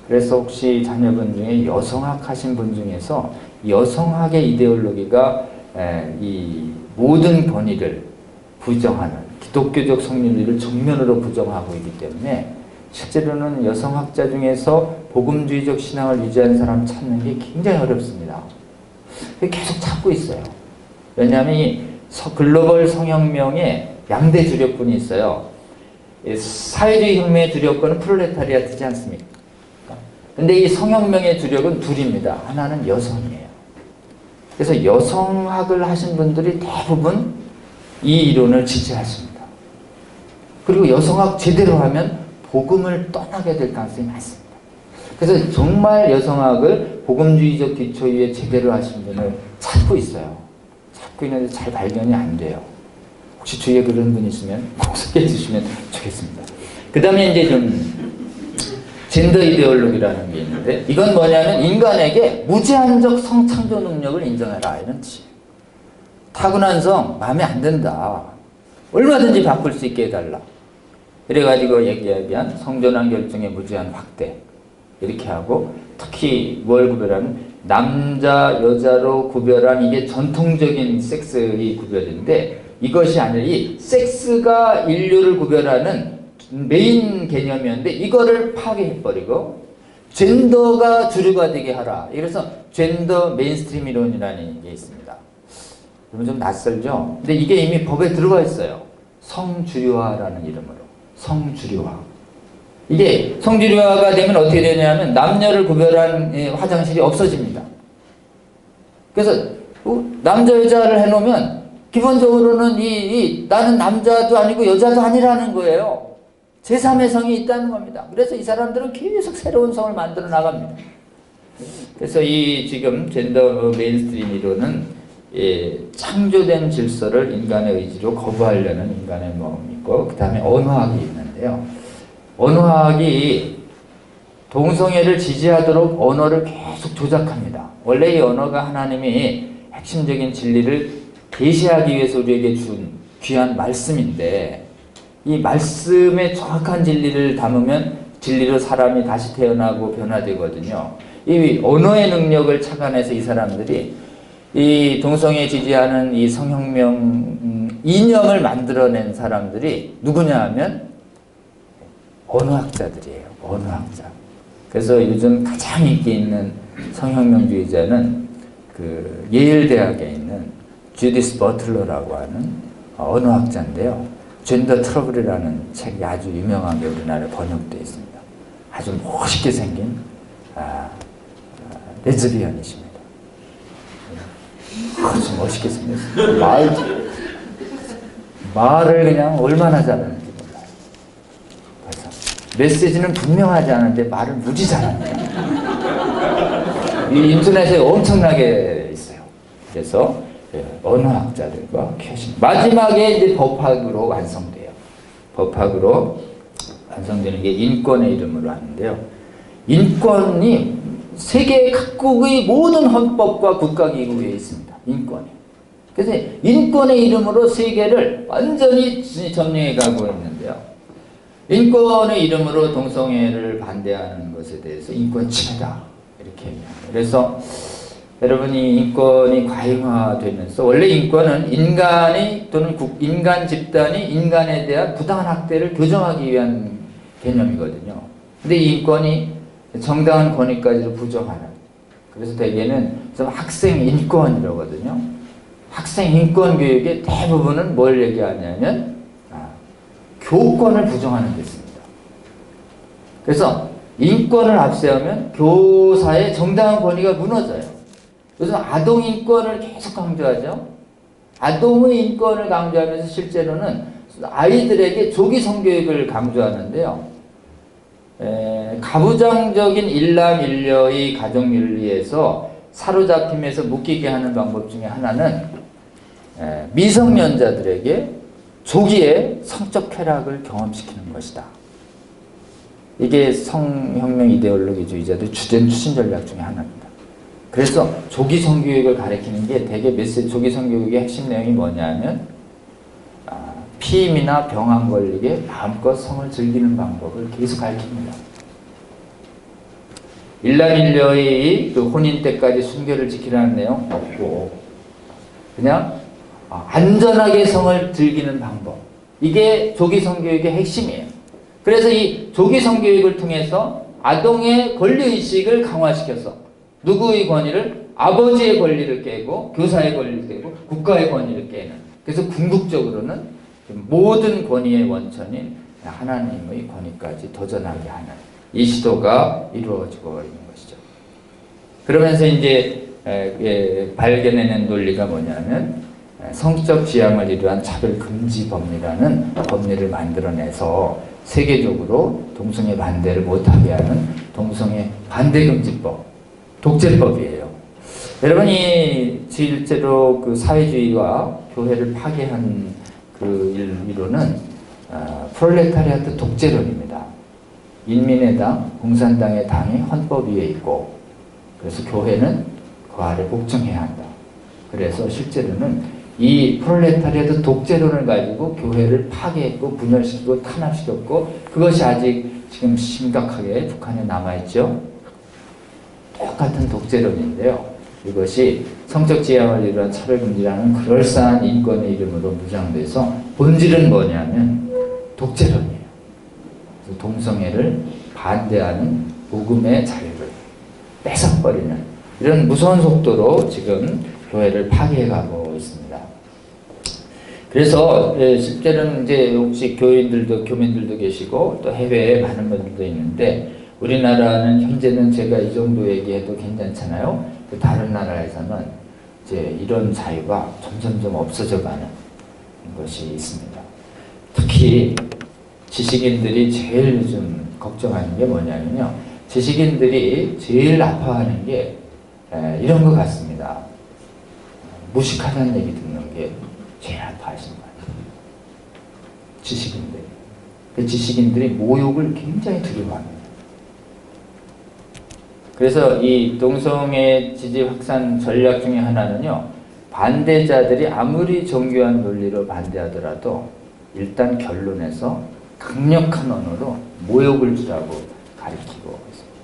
그래서 혹시 자녀분 중에 여성학 하신 분 중에서 여성학의 이데올로기가 이 모든 권위를 부정하는 기독교적 성윤리를 정면으로 부정하고 있기 때문에 실제로는 여성학자 중에서 복음주의적 신앙을 유지하는 사람을 찾는 게 굉장히 어렵습니다. 계속 찾고 있어요. 왜냐하면 이 글로벌 성혁명의 양대 주력군이 있어요. 사회주의 혁명의 주력군은 프롤레타리아트지 않습니까? 근데 이 성혁명의 주력은 둘입니다. 하나는 여성이에요. 그래서 여성학을 하신 분들이 대부분 이 이론을 지지하십니다. 그리고 여성학 제대로 하면 복음을 떠나게 될 가능성이 많습니다. 그래서 정말 여성학을 복음주의적 기초 위에 제대로 하신 분을 찾고 있어요. 찾고 있는데 잘 발견이 안 돼요. 혹시 주위에 그런 분 있으면 꼭 소개해 주시면 좋겠습니다. 그 다음에 이제 좀 젠더 이데올로기라는 게 있는데 이건 뭐냐면 인간에게 무제한적 성창조 능력을 인정해라 이런 뜻이에요. 타고난 성 마음에 안 든다. 얼마든지 바꿀 수 있게 해달라. 이래가지고 얘기한 성전환 결정의 무제한 확대 이렇게 하고 특히 뭘 구별하는 남자 여자로 구별한 이게 전통적인 섹스의 구별인데 이것이 아니라 이 섹스가 인류를 구별하는 메인 개념이었는데 이거를 파괴해버리고 젠더가 주류가 되게 하라. 그래서 젠더 메인스트림 이론이라는 게 있습니다. 그러면 좀 낯설죠? 근데 이게 이미 법에 들어가 있어요. 성주류화라는 이름으로. 성주류화. 이게 성주리화가 되면 어떻게 되냐면 남녀를 구별한 화장실이 없어집니다. 그래서 남자 여자를 해놓으면 기본적으로는 나는 남자도 아니고 여자도 아니라는 거예요. 제3의 성이 있다는 겁니다. 그래서 이 사람들은 계속 새로운 성을 만들어 나갑니다. 그래서 이 지금 젠더 메인스트림 이론은 창조된 질서를 인간의 의지로 거부하려는 인간의 마음이 있고, 그 다음에 언어학이 있는데요. 언어학이 동성애를 지지하도록 언어를 계속 조작합니다. 원래 이 언어가 하나님이 핵심적인 진리를 계시하기 위해서 우리에게 준 귀한 말씀인데, 이 말씀의 정확한 진리를 담으면 진리로 사람이 다시 태어나고 변화되거든요. 이 언어의 능력을 착안해서 이 사람들이 이 동성애 지지하는 이 성혁명 이념을 만들어낸 사람들이 누구냐 하면 언어학자들이에요. 언어학자. 그래서 요즘 가장 인기 있는 성혁명주의자는 그 예일 대학에 있는 주디스 버틀러라고 하는 언어학자인데요. 젠더 트러블이라는 책이 아주 유명하게 우리나라에 번역되어 있습니다. 아주 멋있게 생긴 레즈비언이십니다. 아주 멋있게 생겼습니다. 말을 그냥 얼마나 잘하는지 몰라요. 그래서 메시지는 분명하지 않은데 말을 무지 잘합니다. 이 인터넷에 엄청나게 있어요. 그래서 언어학자들과 켜신 마지막에 이제 법학으로 완성돼요. 법학으로 완성되는 게 인권의 이름으로 하는데요. 인권이 세계 각국의 모든 헌법과 국가기구에 있습니다. 인권이. 그래서 인권의 이름으로 세계를 완전히 점령해 가고 있는데요. 인권의 이름으로 동성애를 반대하는 것에 대해서 인권 침해다 이렇게 얘기합니다. 그래서 여러분이 인권이 과잉화되면서, 원래 인권은 인간이 또는 인간 집단이 인간에 대한 부당한 학대를 교정하기 위한 개념이거든요. 근데 이 인권이 정당한 권위까지도 부정하는, 그래서 대개는 좀 학생 인권이라거든요. 학생 인권 교육의 대부분은 뭘 얘기하냐면 교권을 부정하는 데 있습니다. 그래서 인권을 앞세우면 교사의 정당한 권위가 무너져요. 그래서 아동 인권을 계속 강조하죠. 아동의 인권을 강조하면서 실제로는 아이들에게 조기 성교육을 강조하는데요. 가부장적인 일남일녀의 가정윤리에서 사로잡힘에서 묶이게 하는 방법 중에 하나는 미성년자들에게 조기에 성적 쾌락을 경험시키는 것이다. 이게 성혁명 이데올로기주의자들 주된 추진 전략 중에 하나입니다. 그래서 조기 성교육을 가르치는 게 되게 조기 성교육의 핵심 내용이 뭐냐면 피임이나 병 안 걸리게 마음껏 성을 즐기는 방법을 계속 가르칩니다. 일남일녀의 그 혼인 때까지 순결을 지키라는 내용 없고, 그냥 안전하게 성을 즐기는 방법, 이게 조기 성교육의 핵심이에요. 그래서 이 조기 성교육을 통해서 아동의 권리의식을 강화시켜서 누구의 권위를? 아버지의 권리를 깨고 교사의 권리를 깨고 국가의 권위를 깨는, 그래서 궁극적으로는 모든 권위의 원천인 하나님의 권위까지 도전하게 하는 이 시도가 이루어지고 있는 것이죠. 그러면서 이제 발견해낸 논리가 뭐냐면 성적 지향을 이루한 차별금지법이라는 법리를 만들어내서 세계적으로 동성애 반대를 못하게 하는 동성애 반대금지법, 독재법이에요. 여러분이 실제로 그 사회주의와 교회를 파괴한 그 이론은 프롤레타리아트 독재론입니다. 인민의 당, 공산당의 당이 헌법 위에 있고, 그래서 교회는 그 아래 복종해야 한다. 그래서 실제로는 이 프롤레타리아트 독재론을 가지고 교회를 파괴했고 분열시키고 탄압시켰고, 그것이 아직 지금 심각하게 북한에 남아있죠. 똑같은 독재론인데요. 이것이 성적 지향을 이루한 차별금지라는 그럴싸한 인권의 이름으로 무장돼서 본질은 뭐냐면 독재론이에요. 그래서 동성애를 반대하는 복음의 자유를 뺏어버리는 이런 무서운 속도로 지금 교회를 파괴해가고 있습니다. 그래서 실제로는 이제 혹시 교민들도 계시고 또 해외에 많은 분들도 있는데 우리나라는 현재는 제가 이 정도 얘기해도 괜찮잖아요. 다른 나라에서는 이제 이런 자유가 점점점 없어져가는 것이 있습니다. 특히 지식인들이 제일 좀 걱정하는 게 뭐냐면요. 지식인들이 제일 아파하는 게 이런 것 같습니다. 무식하다는 얘기 듣는 게 제일 아파하시는 것 같아요. 지식인들. 그 지식인들이 모욕을 굉장히 두려워합니다. 그래서 이 동성애 지지 확산 전략 중에 하나는요. 반대자들이 아무리 정교한 논리로 반대하더라도 일단 결론에서 강력한 언어로 모욕을 주라고 가르치고 있습니다.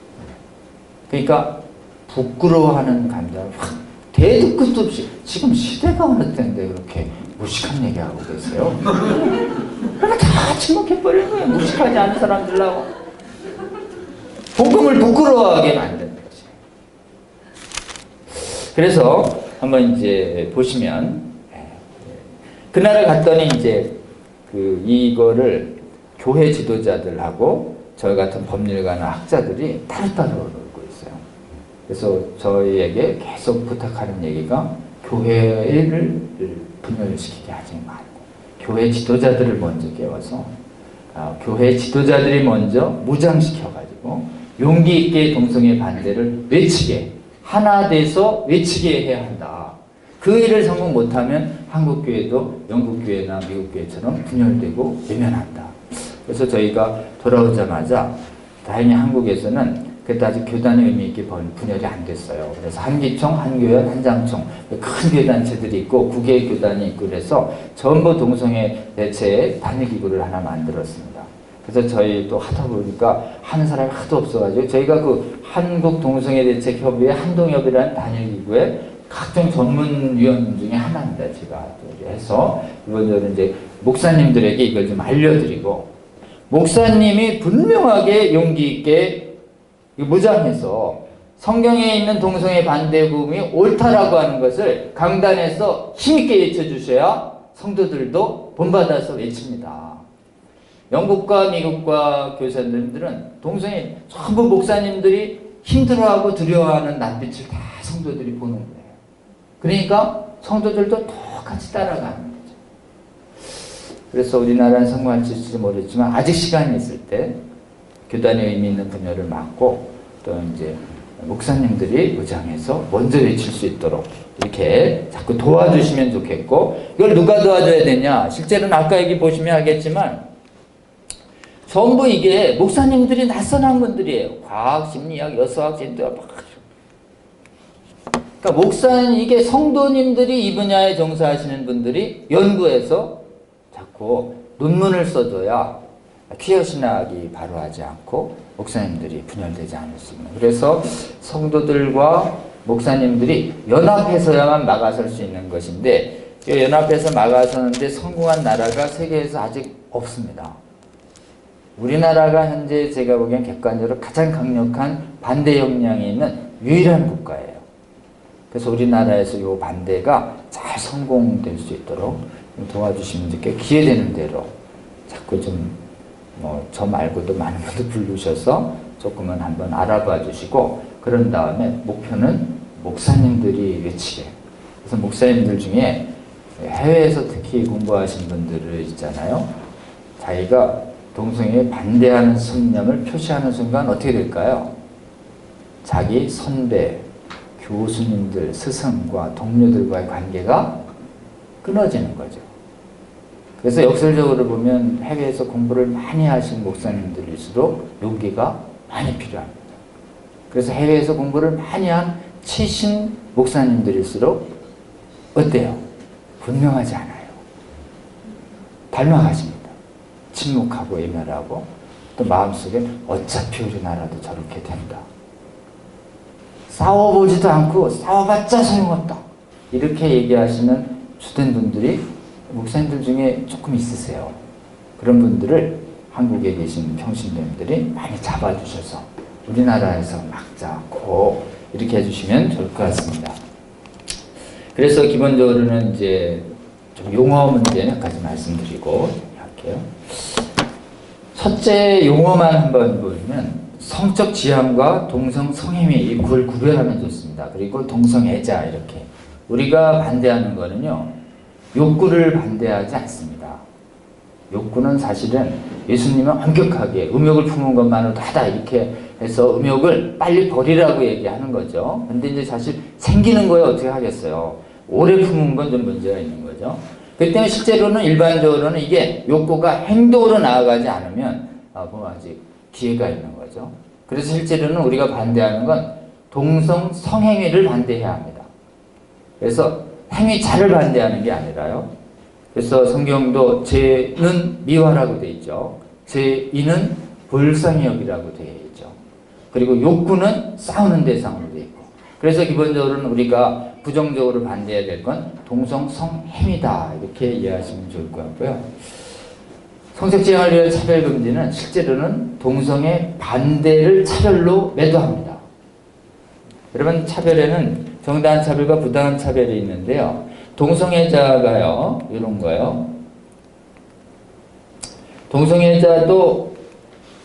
그러니까 부끄러워하는 감정을 확 대도 끝도 없이 지금 시대가 어느 때인데 그렇게 무식한 얘기하고 계세요? 그러니까 다 침묵해버리는 거예요. 무식하지 않은 사람들하고. 복음을 부끄러워하게 만드는 거죠. 그래서 한번 이제 보시면 그날을 갔더니 이제 이거를 교회 지도자들하고 저희 같은 법률가나 학자들이 따로따로 놀고 있어요. 그래서 저희에게 계속 부탁하는 얘기가 교회를 분열시키게 하지 말고 교회 지도자들을 먼저 깨워서 교회 지도자들이 먼저 무장시켜가지고 용기 있게 동성애 반대를 외치게 하나 돼서 외치게 해야 한다. 그 일을 성공 못하면 한국교회도 영국교회나 미국교회처럼 분열되고 외면한다. 그래서 저희가 돌아오자마자 다행히 한국에서는 그때 아직 교단의 의미 있게 분열이 안 됐어요. 그래서 한기총, 한교연, 한장총 큰 교단체들이 있고 9개의 교단이 있고 그래서 전부 동성애 대체 단일기구를 하나 만들었습니다. 그래서 저희 또 하다 보니까 하는 사람이 하도 없어가지고 저희가 그 한국동성애대책협의회 한동협이라는 단일기구에 각종 전문위원 중에 하나입니다. 제가 해서 이번에는 이제 목사님들에게 이걸 좀 알려드리고 목사님이 분명하게 용기 있게 무장해서 성경에 있는 동성애 반대 부분이 옳다라고 하는 것을 강단에서 힘있게 외쳐주셔야 성도들도 본받아서 외칩니다. 영국과 미국과 교사님들은 동성애 전부 목사님들이 힘들어하고 두려워하는 낯빛을 다 성도들이 보는 거예요. 그러니까 성도들도 똑같이 따라가는 거죠. 그래서 우리나라는 성공할지 모르겠지만 아직 시간이 있을 때 교단의 의미 있는 분열을 막고 또 이제 목사님들이 무장해서 먼저 외칠 수 있도록 이렇게 자꾸 도와주시면 좋겠고 이걸 누가 도와줘야 되냐? 실제로는 아까 여기 보시면 알겠지만 전부 이게 목사님들이 낯선 분들이에요. 과학, 심리학, 여서학, 진도학 그러니까 목사는 이게 성도님들이 이 분야에 종사하시는 분들이 연구해서 자꾸 논문을 써줘야 퀴어 신학이 바로 하지 않고 목사님들이 분열되지 않을 수 있는. 그래서 성도들과 목사님들이 연합해서야만 막아설 수 있는 것인데 연합해서 막아서는데 성공한 나라가 세계에서 아직 없습니다. 우리나라가 현재 제가 보기엔 객관적으로 가장 강력한 반대 역량이 있는 유일한 국가예요. 그래서 우리나라에서 이 반대가 잘 성공될 수 있도록 도와주시면 좋게 기회되는 대로 자꾸 좀 저 말고도 많은 분들 부르셔서 조금은 한번 알아봐 주시고 그런 다음에 목표는 목사님들이 외치게. 그래서 목사님들 중에 해외에서 특히 공부하신 분들을 있잖아요. 자기가 동성애에 반대하는信念을 표시하는 순간 어떻게 될까요? 자기 선배, 교수님들, 스승과 동료들과의 관계가 끊어지는 거죠. 그래서 역설적으로 보면 해외에서 공부를 많이 하신 목사님들일수록 용기가 많이 필요합니다. 그래서 해외에서 공부를 많이 한 치신 목사님들일수록 어때요? 분명하지 않아요. 닮아가십니다. 침묵하고 외면하고 또 마음속에 어차피 우리나라도 저렇게 된다. 싸워보지도 않고 싸워봤자 소용없다. 이렇게 얘기하시는 주된 분들이 목사님들 중에 조금 있으세요. 그런 분들을 한국에 계신 평신도님들이 많이 잡아주셔서 우리나라에서 막자 꼭 이렇게 해주시면 좋을 것 같습니다. 그래서 기본적으로는 이제 좀 용어 문제 몇 가지 말씀드리고 할게요. 첫째 용어만 한번 보면 성적 지향과 동성 성애미 그걸 구별하면 좋습니다. 그리고 동성애자 이렇게 우리가 반대하는 거는요 욕구를 반대하지 않습니다. 욕구는 사실은 예수님은 엄격하게 음욕을 품은 것만으로도 하다 이렇게 해서 음욕을 빨리 버리라고 얘기하는 거죠. 근데 이제 사실 생기는 거에 어떻게 하겠어요. 오래 품은 건 좀 문제가 있는 거죠. 그렇기 때문에 실제로는 일반적으로는 이게 욕구가 행동으로 나아가지 않으면 보면 아직 기회가 있는 거죠. 그래서 실제로는 우리가 반대하는 건 동성 성행위를 반대해야 합니다. 그래서 행위자를 반대하는 게 아니라요. 그래서 성경도 죄는 미화라고 되어 있죠. 죄인은 불쌍히 여기라고 되어 있죠. 그리고 욕구는 싸우는 대상으로 되어 있고. 그래서 기본적으로는 우리가 부정적으로 반대해야 될 건 동성 성행위다 이렇게 이해하시면 좋을 것 같고요. 성적지향을 위한 차별금지는 실제로는 동성애 반대를 차별로 매도합니다. 여러분 차별에는 정당한 차별과 부당한 차별이 있는데요. 동성애자가요. 이런 거요. 동성애자도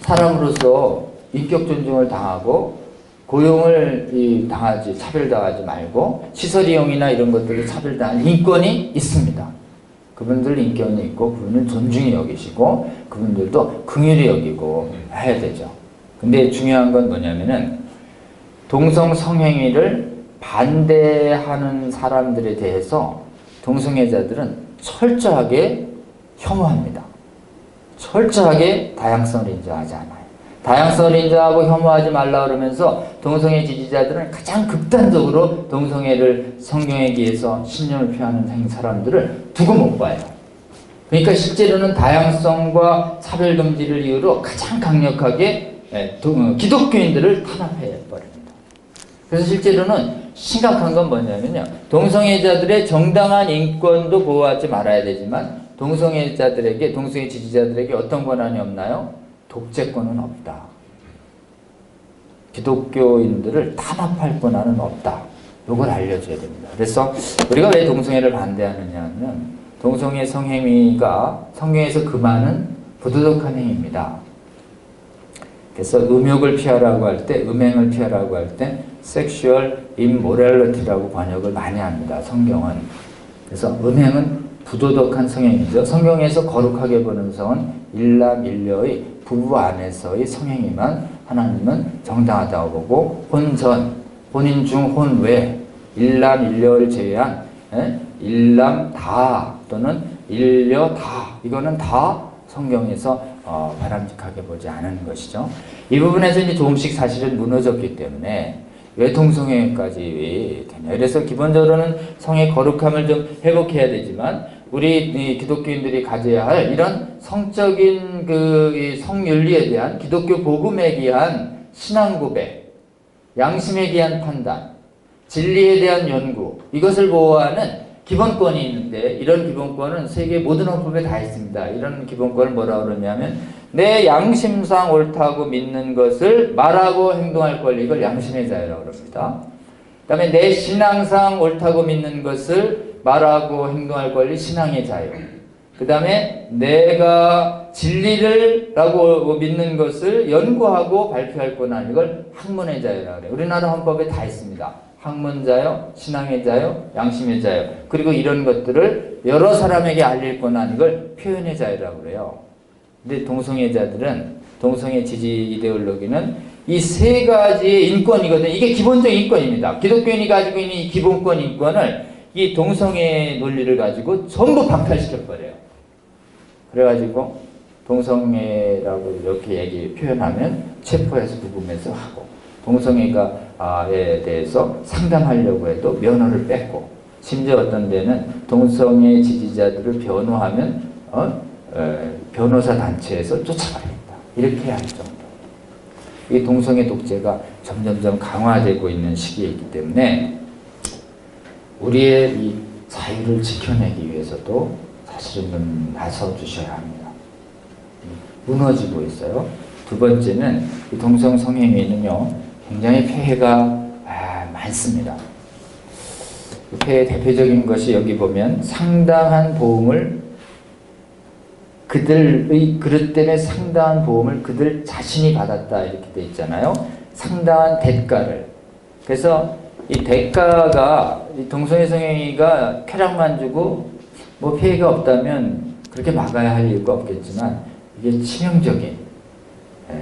사람으로서 인격 존중을 당하고 고용을 차별당하지 말고 시설 이용이나 이런 것들을 차별당할 인권이 있습니다. 그분들 인권이 있고 그분을 존중히 여기시고 그분들도 긍휼히 여기고 해야 되죠. 근데 중요한 건 뭐냐면은 동성 성행위를 반대하는 사람들에 대해서 동성애자들은 철저하게 혐오합니다. 철저하게 다양성을 인정하지 않아요. 다양성을 인정하고 혐오하지 말라 그러면서 동성애 지지자들은 가장 극단적으로 동성애를 성경에 기해서 신념을 표하는 사람들을 두고 못 봐요. 그러니까 실제로는 다양성과 차별금지를 이유로 가장 강력하게 기독교인들을 탄압해 버립니다. 그래서 실제로는 심각한 건 뭐냐면요. 동성애자들의 정당한 인권도 보호하지 말아야 되지만 동성애 지지자들에게 어떤 권한이 없나요? 독재권은 없다. 기독교인들을 탄압할 권한은 없다. 이걸 알려줘야 됩니다. 그래서 우리가 왜 동성애를 반대하느냐 하면 동성애 성행위가 성경에서 금하는 부도덕한 행위입니다. 그래서 음욕을 피하라고 할 때, 음행을 피하라고 할 때 sexual immorality라고 번역을 많이 합니다. 성경은. 그래서 음행은 부도덕한 성행위죠. 성경에서 거룩하게 보는 성은 일남일녀의 부부 안에서의 성행위만 하나님은 정당하다고 보고 혼전, 혼인 중 혼외, 일남일녀를 제외한 일남 다 또는 일녀 다 이거는 다 성경에서 바람직하게 보지 않은 것이죠. 이 부분에서 이제 조금씩 사실은 무너졌기 때문에 왜 동성애까지 되냐. 그래서 기본적으로는 성의 거룩함을 좀 회복해야 되지만 우리 기독교인들이 가져야 할 이런 성적인 그 성윤리에 대한 기독교 복음에 기한 신앙 고백, 양심에 기한 판단, 진리에 대한 연구 이것을 보호하는 기본권이 있는데 이런 기본권은 세계 모든 헌법에 다 있습니다. 이런 기본권을 뭐라고 그러냐면 내 양심상 옳다고 믿는 것을 말하고 행동할 권리 이걸 양심의 자유라고 그럽니다. 그 다음에 내 신앙상 옳다고 믿는 것을 말하고 행동할 권리 신앙의 자유. 그 다음에 내가 진리를 라고 믿는 것을 연구하고 발표할 권한 이걸 학문의 자유라고 그래요. 우리나라 헌법에 다 있습니다. 학문 자유, 신앙의 자유, 양심의 자유 그리고 이런 것들을 여러 사람에게 알릴 권한 이걸 표현의 자유라고 그래요. 근데 동성애자들은 동성애 지지 이데올로기는 이 세 가지의 인권이거든요. 이게 기본적인 인권입니다. 기독교인이 가지고 있는 이 기본권 인권을 이 동성애 논리를 가지고 전부 박탈시켜버려요. 그래가지고 동성애라고 이렇게 표현하면 체포해서 구금해서 하고 동성애에 대해서 상담하려고 해도 면허를 뺏고 심지어 어떤 데는 동성애 지지자들을 변호하면 변호사 단체에서 쫓아버립니다. 이렇게 할 정도. 이 동성애 독재가 점점점 강화되고 있는 시기에 있기 때문에 우리의 이 자유를 지켜내기 위해서도 사실은 좀 나서 주셔야 합니다. 무너지고 있어요. 두 번째는 이 동성 성행위는요 굉장히 폐해가 많습니다. 그 폐의 대표적인 것이 여기 보면 상당한 보험을 그들의 그릇 때문에 상당한 보험을 그들 자신이 받았다 이렇게 돼 있잖아요. 상당한 대가를. 그래서 이 대가가 이 동성애 성행위가 쾌락만 주고 뭐 피해가 없다면 그렇게 막아야 할 이유가 없겠지만 이게 치명적인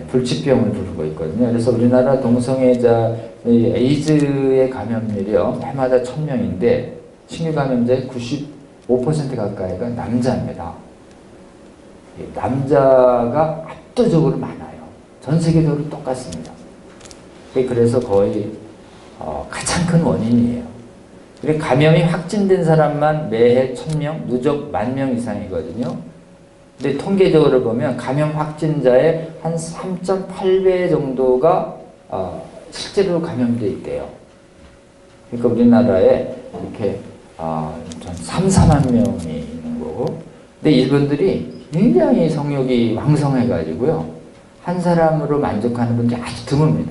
불치병을 부르고 있거든요. 그래서 우리나라 동성애자 에이즈의 감염률이요 해마다 1000명인데 신규 감염자의 95% 가까이가 남자입니다. 남자가 압도적으로 많아요. 전 세계적으로 똑같습니다. 그래서 거의 가장 큰 원인이에요. 그리고 감염이 확진된 사람만 매해 1000명, 누적 10,000명 이상이거든요. 근데 통계적으로 보면 감염 확진자의 한 3.8배 정도가 실제로 감염돼 있대요. 그러니까 우리나라에 이렇게 3, 4만 명이 있는 거고, 근데 이분들이 굉장히 성욕이 왕성해가지고요, 한 사람으로 만족하는 분들이 아주 드뭅니다.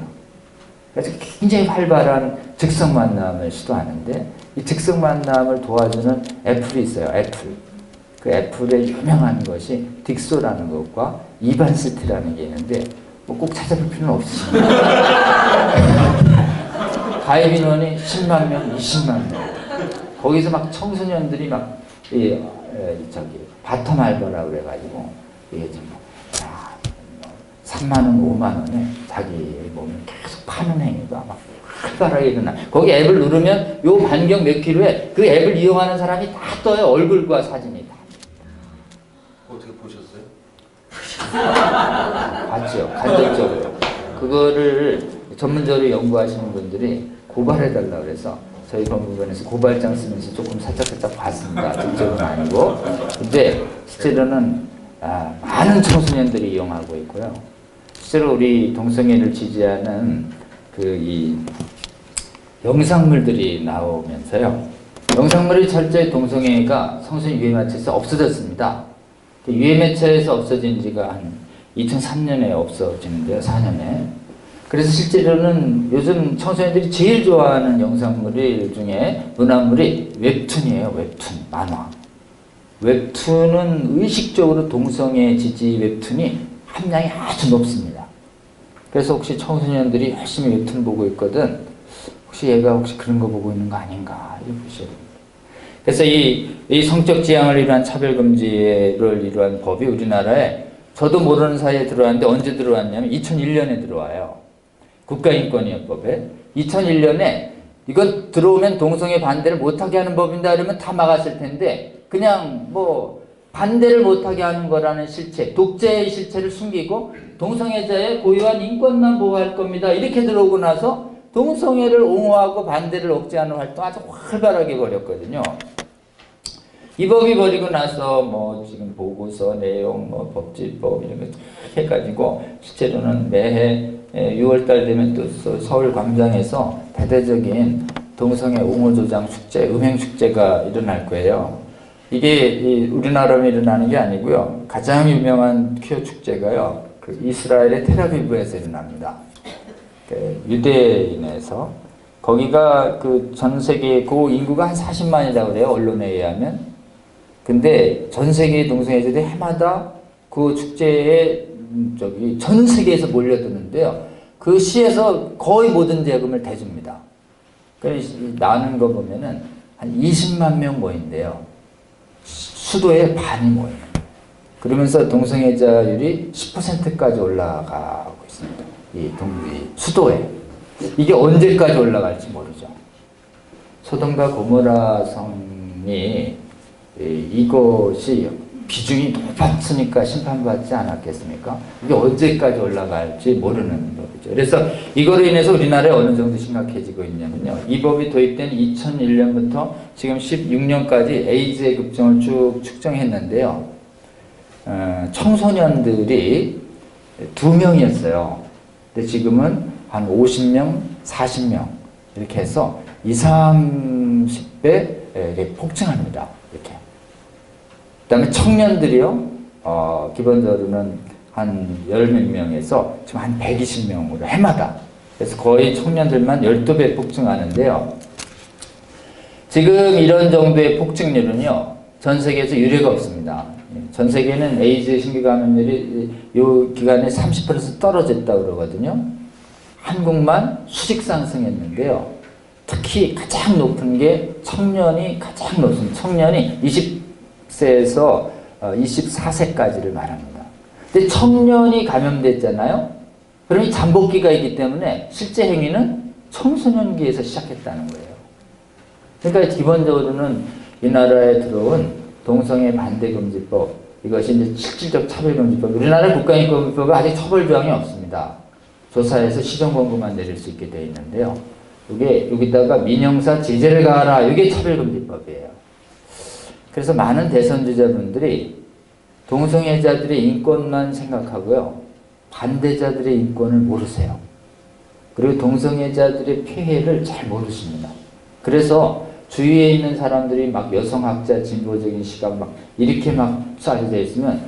그래서 굉장히 활발한 즉석 만남을 시도하는데, 이 즉석 만남을 도와주는 애플이 있어요. 애플. 그 애플의 유명한 것이 딕소라는 것과 이반스트라는 게 있는데 뭐 꼭 찾아볼 필요는 없습니다. 가입 인원이 10만 명, 20만 명. 거기서 막 청소년들이 막 바텀 알바라고 그래가지고 이게 좀 3만 원, 5만 원에 자기 몸을 계속 파는 행위가 막 활발하게 일어나. 거기 앱을 누르면 요 반경 몇 킬로에 그 앱을 이용하는 사람이 다 떠요. 얼굴과 사진이 다. 어떻게 보셨어요? 봤죠. 간접적으로. 그거를 전문적으로 연구하시는 분들이 고발해달라고 그래서 저희 법무부에서 고발장 쓰면서 조금 살짝 봤습니다. 직접은 아니고. 근데 실제로는 많은 청소년들이 이용하고 있고요. 실제로 우리 동성애를 지지하는 이 영상물들이 나오면서요. 영상물이 철저히 동성애가 성소년 유해마차에서 없어졌습니다. 유해마차에서 없어진 지가 한 2003년에 없어지는데요. 4년에. 그래서 실제로는 요즘 청소년들이 제일 좋아하는 영상물 중에 문화물이 웹툰이에요. 웹툰, 만화. 웹툰은 의식적으로 동성애 지지 웹툰이 함량이 아주 높습니다. 그래서 혹시 청소년들이 열심히 웹툰 보고 있거든, 혹시 얘가 혹시 그런 거 보고 있는 거 아닌가 이렇게 보셔야 됩니다. 그래서 이 성적 지향을 위한 차별금지를 이루한 법이 우리나라에 저도 모르는 사이에 들어왔는데 언제 들어왔냐면 2001년에 들어와요. 국가인권위원법에. 2001년에 이건 들어오면 동성애 반대를 못하게 하는 법인다 이러면 다 막았을 텐데 그냥 뭐 반대를 못하게 하는 거라는 실체, 독재의 실체를 숨기고 동성애자의 고유한 인권만 보호할 겁니다. 이렇게 들어오고 나서 동성애를 옹호하고 반대를 억제하는 활동 아주 활발하게 벌였거든요. 이 법이 벌이고 나서 뭐 지금 보고서 내용, 뭐 법제법 이런 거 해가지고 실제로는 매해 6월달 되면 또 서울 광장에서 대대적인 동성애 옹호 조장 축제, 음행 축제가 일어날 거예요. 이게 우리나라에 일어나는 게 아니고요. 가장 유명한 퀴어 축제가요. 그 이스라엘의 텔아비브에서 일어납니다. 유대인에서 거기가 그 전 세계 그 인구가 한 40만이라고 그래요. 언론에 의하면. 근데 전 세계 동성애자들이 해마다 그 축제에 전 세계에서 몰려드는데요. 그 시에서 거의 모든 자금을 대줍니다. 그래서 나는 거 보면은 한 20만 명 모인대요. 수도의 반이 모여요. 그러면서 동성애자율이 10%까지 올라가고 있습니다. 이 수도에. 이게 언제까지 올라갈지 모르죠. 소돔과 고모라 성이 이것이 비중이 높았으니까 심판받지 않았겠습니까? 이게 언제까지 올라갈지 모르는 법이죠. 그래서 이거로 인해서 우리나라에 어느 정도 심각해지고 있냐면요. 이 법이 도입된 2001년부터 지금 16년까지 에이즈의 급증을 쭉 측정했는데요. 청소년들이 2명이었어요. 근데 지금은 한 50명, 40명 이렇게 해서 20, 30배 이렇게 폭증합니다. 이렇게. 그 다음에 청년들이요, 기본적으로는 한 10몇 명에서 지금 한 120명으로 해마다. 그래서 거의 청년들만 12배 폭증하는데요. 지금 이런 정도의 폭증률은요, 전 세계에서 유례가 없습니다. 전 세계는 에이즈 신규 감염률이 이 기간에 30% 떨어졌다고 그러거든요. 한국만 수직 상승했는데요. 특히 가장 높은 게 청년이 가장 높습니다. 청년이 20세에서 24세까지를 말합니다. 근데 청년이 감염됐잖아요. 그러니 잠복기가 있기 때문에 실제 행위는 청소년기에서 시작했다는 거예요. 그러니까 기본적으로는 이 나라에 들어온 동성애 반대금지법, 이것이 이제 실질적 차별금지법, 우리나라 국가인권법에 아직 처벌조항이 없습니다. 조사해서 시정권고만 내릴 수 있게 되어 있는데요. 이게 여기다가 민형사 제재를 가하라, 이게 차별금지법이에요. 그래서 많은 대선주자분들이 동성애자들의 인권만 생각하고요, 반대자들의 인권을 모르세요. 그리고 동성애자들의 피해를 잘 모르십니다. 그래서 주위에 있는 사람들이 막 여성학자 진보적인 시각 막 이렇게 막 쏴져 있으면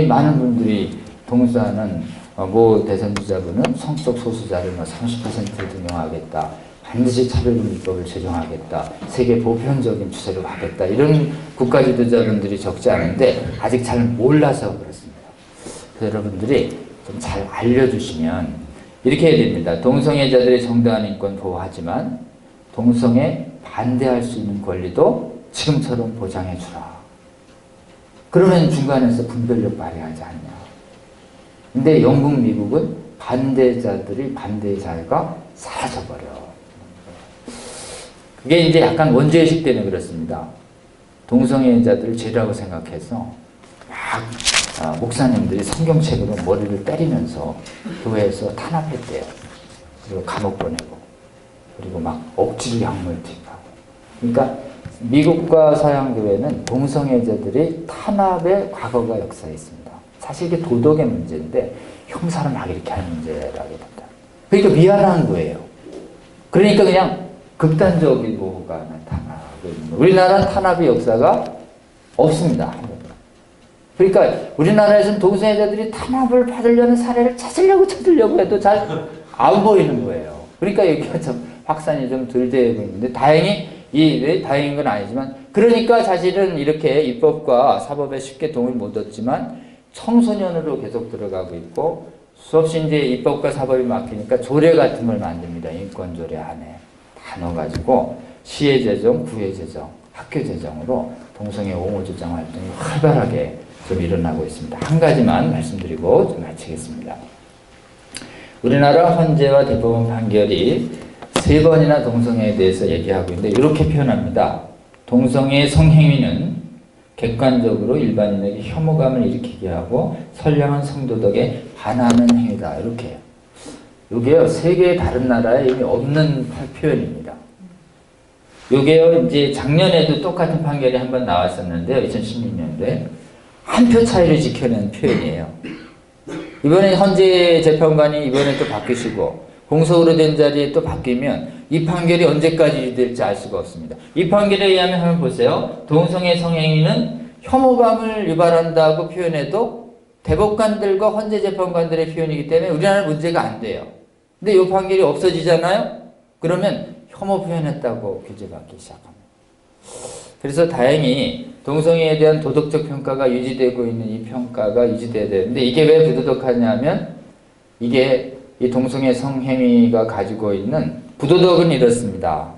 많은 분들이 동사는 모 대선주자분은 성적 소수자를 30%를 등용하겠다, 반드시 차별금지법을 제정하겠다, 세계 보편적인 추세로 가겠다, 이런 국가지도자분들이 적지 않은데 아직 잘 몰라서 그렇습니다. 그래서 여러분들이 좀 잘 알려주시면 이렇게 해야 됩니다. 동성애자들의 정당한 인권 보호하지만 동성애 반대할 수 있는 권리도 지금처럼 보장해주라. 그러면 중간에서 분별력 발휘하지 않냐. 근데 영국, 미국은 반대자들이 반대의 자유가 사라져버려. 그게 이제 약간 원죄의식 때문에 그렇습니다. 동성애자들을 죄라고 생각해서 막 목사님들이 성경책으로 머리를 때리면서 교회에서 탄압했대요. 그리고 감옥 보내고, 그리고 막 억지로 약물 투입하고. 그러니까 미국과 서양교회는 동성애자들이 탄압의 과거가 역사에 있습니다. 사실 이게 도덕의 문제인데 형사를 막 이렇게 하는 문제라기보다. 그러니까 미안한 거예요. 그러니까 그냥 극단적인 보호가 나타나고 있는 거예요. 우리나라는 탄압의 역사가 없습니다. 그러니까 우리나라에서는 동성애자들이 탄압을 받으려는 사례를 찾으려고 해도 잘 안 보이는 거예요. 그러니까 여기가 좀 확산이 좀 덜 되고 있는데, 다행히 다행인 건 아니지만, 그러니까 사실은 이렇게 입법과 사법에 쉽게 도움을 못 얻지만 청소년으로 계속 들어가고 있고, 수없이 이제 입법과 사법이 막히니까 조례 같은 걸 만듭니다. 인권조례 안에 다 넣어가지고 시의 제정, 구의 제정, 학교 제정으로 동성애 옹호 주장 활동이 활발하게 좀 일어나고 있습니다. 한 가지만 말씀드리고 좀 마치겠습니다. 우리나라 헌재와 대법원 판결이 3번이나 동성애에 대해서 얘기하고 있는데 이렇게 표현합니다. 동성애 성행위는 객관적으로 일반인에게 혐오감을 일으키게 하고 선량한 성도덕에 반하는 행위다. 이렇게. 이게요, 세계의 다른 나라에 이미 없는 표현입니다. 이게요, 이제 작년에도 똑같은 판결이 한번 나왔었는데요. 2016년도에. 한 표 차이를 지켜낸 표현이에요. 이번에 헌재 재판관이 이번에 또 바뀌시고 공소로 된 자리에 또 바뀌면 이 판결이 언제까지 유지될지 알 수가 없습니다. 이 판결에 의하면 한번 보세요. 동성애 성행위는 혐오감을 유발한다고 표현해도 대법관들과 헌재 재판관들의 표현이기 때문에 우리나라는 문제가 안 돼요. 근데 이 판결이 없어지잖아요? 그러면 혐오 표현했다고 규제받기 시작합니다. 그래서 다행히 동성애에 대한 도덕적 평가가 유지되고 있는 이 평가가 유지돼야 되는데, 이게 왜 부도덕하냐면 이게 이 동성애 성행위가 가지고 있는 부도덕은 이렇습니다.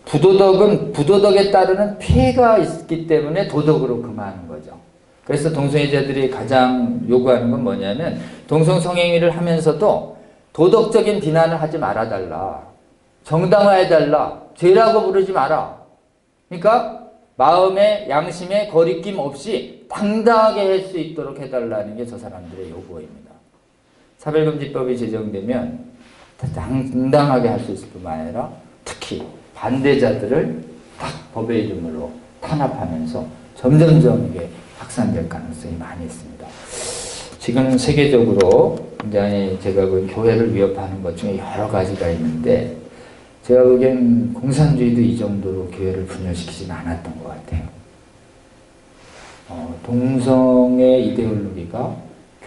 부도덕에 따르는 피해가 있기 때문에 도덕으로 금하는 거죠. 그래서 동성애자들이 가장 요구하는 건 뭐냐면 동성 성행위를 하면서도 도덕적인 비난을 하지 말아달라. 정당화해달라. 죄라고 부르지 마라. 그러니까 마음의 양심의 거리낌 없이 당당하게 할 수 있도록 해달라는 게 저 사람들의 요구입니다. 차별금지법이 제정되면 당당하게 할 수 있을 뿐만 아니라 특히 반대자들을 딱 법의 이름으로 탄압하면서 점점점 이게 확산될 가능성이 많이 있습니다. 지금 세계적으로 굉장히 제가 본 교회를 위협하는 것 중에 여러 가지가 있는데, 제가 보기엔 공산주의도 이 정도로 교회를 분열시키지는 않았던 것 같아요. 동성의 이데올로기가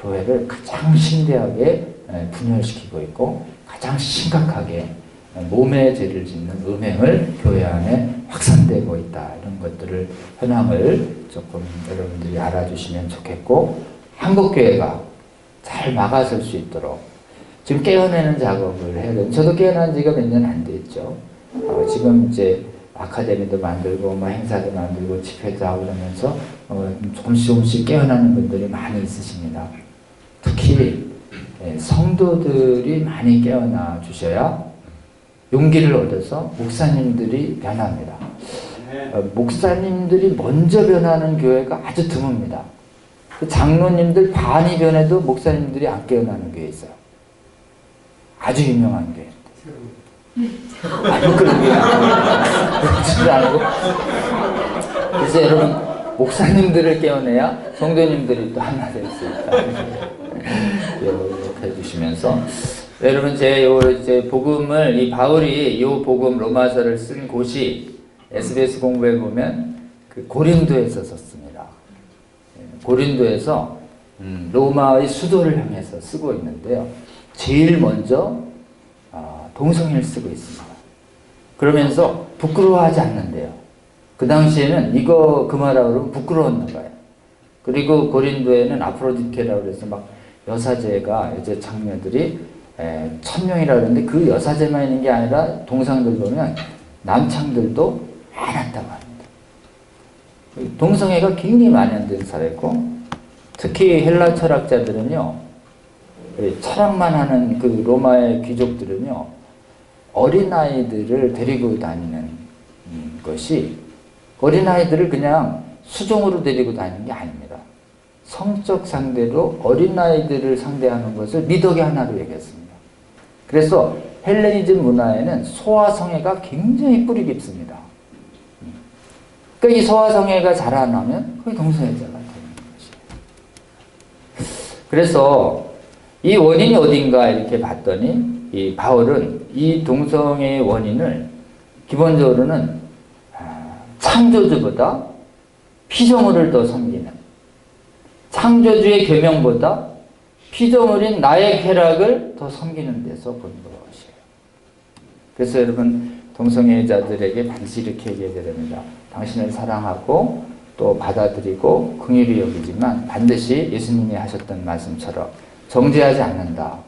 교회를 가장 심대하게 분열시키고 있고 가장 심각하게 몸에 죄를 짓는 음행을 교회 안에 확산되고 있다. 이런 것들을 현황을 조금 여러분들이 알아주시면 좋겠고, 한국교회가 잘 막아설 수 있도록 지금 깨어내는 작업을 해야 돼요. 저도 깨어난 지가 몇 년 안 됐죠. 지금 이제 아카데미도 만들고 뭐 행사도 만들고 집회도 하고 그러면서 조금씩 깨어나는 분들이 많이 있으십니다. 특히 성도들이 많이 깨어나 주셔야 용기를 얻어서 목사님들이 변합니다. 목사님들이 먼저 변하는 교회가 아주 드뭅니다. 장로님들 반이 변해도 목사님들이 안 깨어나는 교회 있어요. 아주 유명한 교회. 아니 그런 게 그렇지도 않고. 그래서 여러분 목사님들을 깨어내야 성도님들이 또 하나 될 수 있다. 기억해 주시면서 여러분 제 복음을 이 바울이 이 복음 로마서를 쓴 곳이 SBS 공부해 보면 그 고린도에서 썼습니다. 고린도에서 로마의 수도를 향해서 쓰고 있는데요. 제일 먼저 동성애를 쓰고 있습니다. 그러면서 부끄러워하지 않는데요. 그 당시에는 이거 그 말하고 그러면 부끄러웠나 봐요. 그리고 고린도에는 아프로디테라고 해서 막 여사제가 여자 장녀들이 1000명이라 그러는데 그 여사제만 있는 게 아니라 동상들 보면 남창들도 많았다고 합니다. 동성애가 굉장히 만연된 사회고, 특히 헬라 철학자들은요, 철학만 하는 그 로마의 귀족들은요, 어린아이들을 데리고 다니는 것이, 어린아이들을 그냥 수종으로 데리고 다니는 게 아닙니다. 성적 상대로 어린아이들을 상대하는 것을 미덕의 하나로 얘기했습니다. 그래서 헬레니즘 문화에는 소아성애가 굉장히 뿌리 깊습니다. 그러니까 이 소아성애가 자라나면 그게 동성애자가 되는 것이에요. 그래서 이 원인이 어딘가 이렇게 봤더니 이 바울은 이 동성애의 원인을 기본적으로는 창조주보다 피조물을 더 섬기는, 창조주의 계명보다 피조물인 나의 쾌락을 더 섬기는 데서 본 것이에요. 그래서 여러분 동성애자들에게 반드시 이렇게 얘기해야 됩니다. 당신을 사랑하고 또 받아들이고 긍휼히 여기지만 반드시 예수님이 하셨던 말씀처럼 정죄하지 않는다.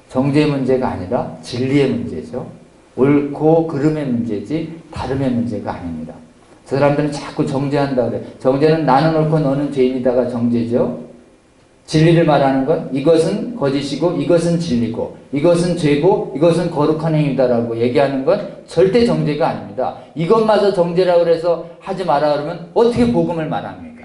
정죄의 문제가 아니라 진리의 문제죠. 옳고 그름의 문제지 다름의 문제가 아닙니다. 저 사람들은 자꾸 정죄한다 그래. 정죄는 나는 옳고 너는 죄인이다가 정죄죠. 진리를 말하는 건 이것은 거짓이고 이것은 진리고 이것은 죄고 이것은 거룩한 행위다라고 얘기하는 건 절대 정죄가 아닙니다. 이것마저 정죄라고 해서 하지 마라 그러면 어떻게 복음을 말합니까?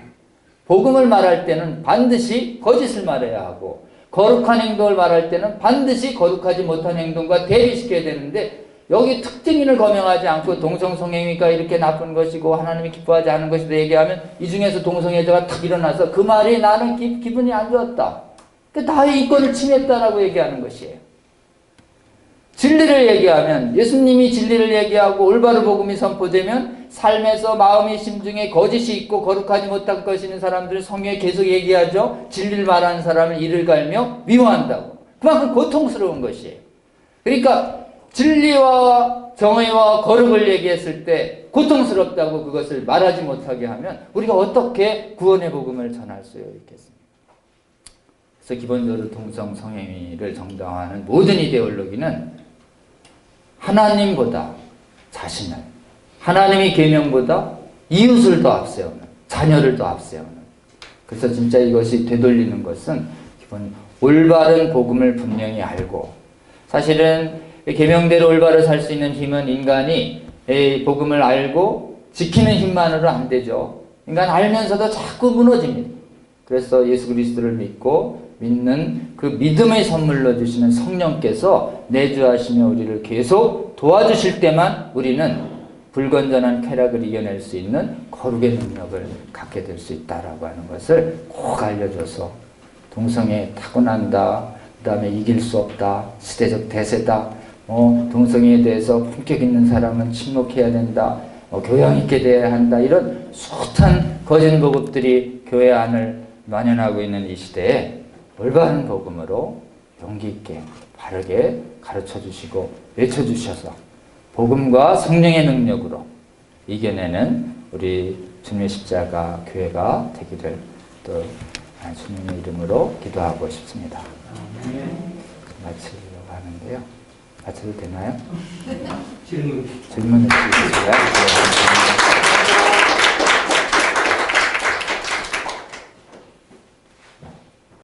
복음을 말할 때는 반드시 거짓을 말해야 하고 거룩한 행동을 말할 때는 반드시 거룩하지 못한 행동과 대비시켜야 되는데, 여기 특징인을 거명하지 않고 동성성애가 이렇게 나쁜 것이고 하나님이 기뻐하지 않은 것이다 얘기하면 이 중에서 동성애자가 탁 일어나서 그 말이 나는 기분이 안 좋았다. 나의 이권을 침해했다라고 얘기하는 것이에요. 진리를 얘기하면, 예수님이 진리를 얘기하고 올바른 복음이 선포되면 삶에서 마음의 심중에 거짓이 있고 거룩하지 못한 것이 있는 사람들은 성경에 계속 얘기하죠. 진리를 말하는 사람은 이를 갈며 미워한다고. 그만큼 고통스러운 것이에요. 그러니까 진리와 정의와 거룩을 얘기했을 때 고통스럽다고 그것을 말하지 못하게 하면 우리가 어떻게 구원의 복음을 전할 수 있겠습니까? 그래서 기본적으로 동성성애를 정당화하는 모든 이데올로기는 하나님보다 자신을, 하나님의 계명보다 이웃을 더 앞세우는, 자녀를 더 앞세우는. 그래서 진짜 이것이 되돌리는 것은 기본 올바른 복음을 분명히 알고, 사실은 계명대로 올바로 살 수 있는 힘은 인간이 복음을 알고 지키는 힘만으로 안 되죠. 인간 알면서도 자꾸 무너집니다. 그래서 예수 그리스도를 믿는 그 믿음의 선물로 주시는 성령께서 내주하시며 우리를 계속 도와주실 때만 우리는 불건전한 쾌락을 이겨낼 수 있는 거룩의 능력을 갖게 될 수 있다라고 하는 것을 꼭 알려줘서, 동성애 타고난다, 그 다음에 이길 수 없다, 시대적 대세다, 동성애에 대해서 품격 있는 사람은 침묵해야 된다, 교양 있게 돼야 한다, 이런 숱한 거짓 복음들이 교회 안을 만연하고 있는 이 시대에 올바른 복음으로 용기 있게 바르게 가르쳐 주시고 외쳐 주셔서 복음과 성령의 능력으로 이겨내는 우리 주님의 십자가 교회가 되기를 또 주님의 이름으로 기도하고 싶습니다. 마치려고 하는데요. 마쳐도 되나요? 질문을 드리겠습니다.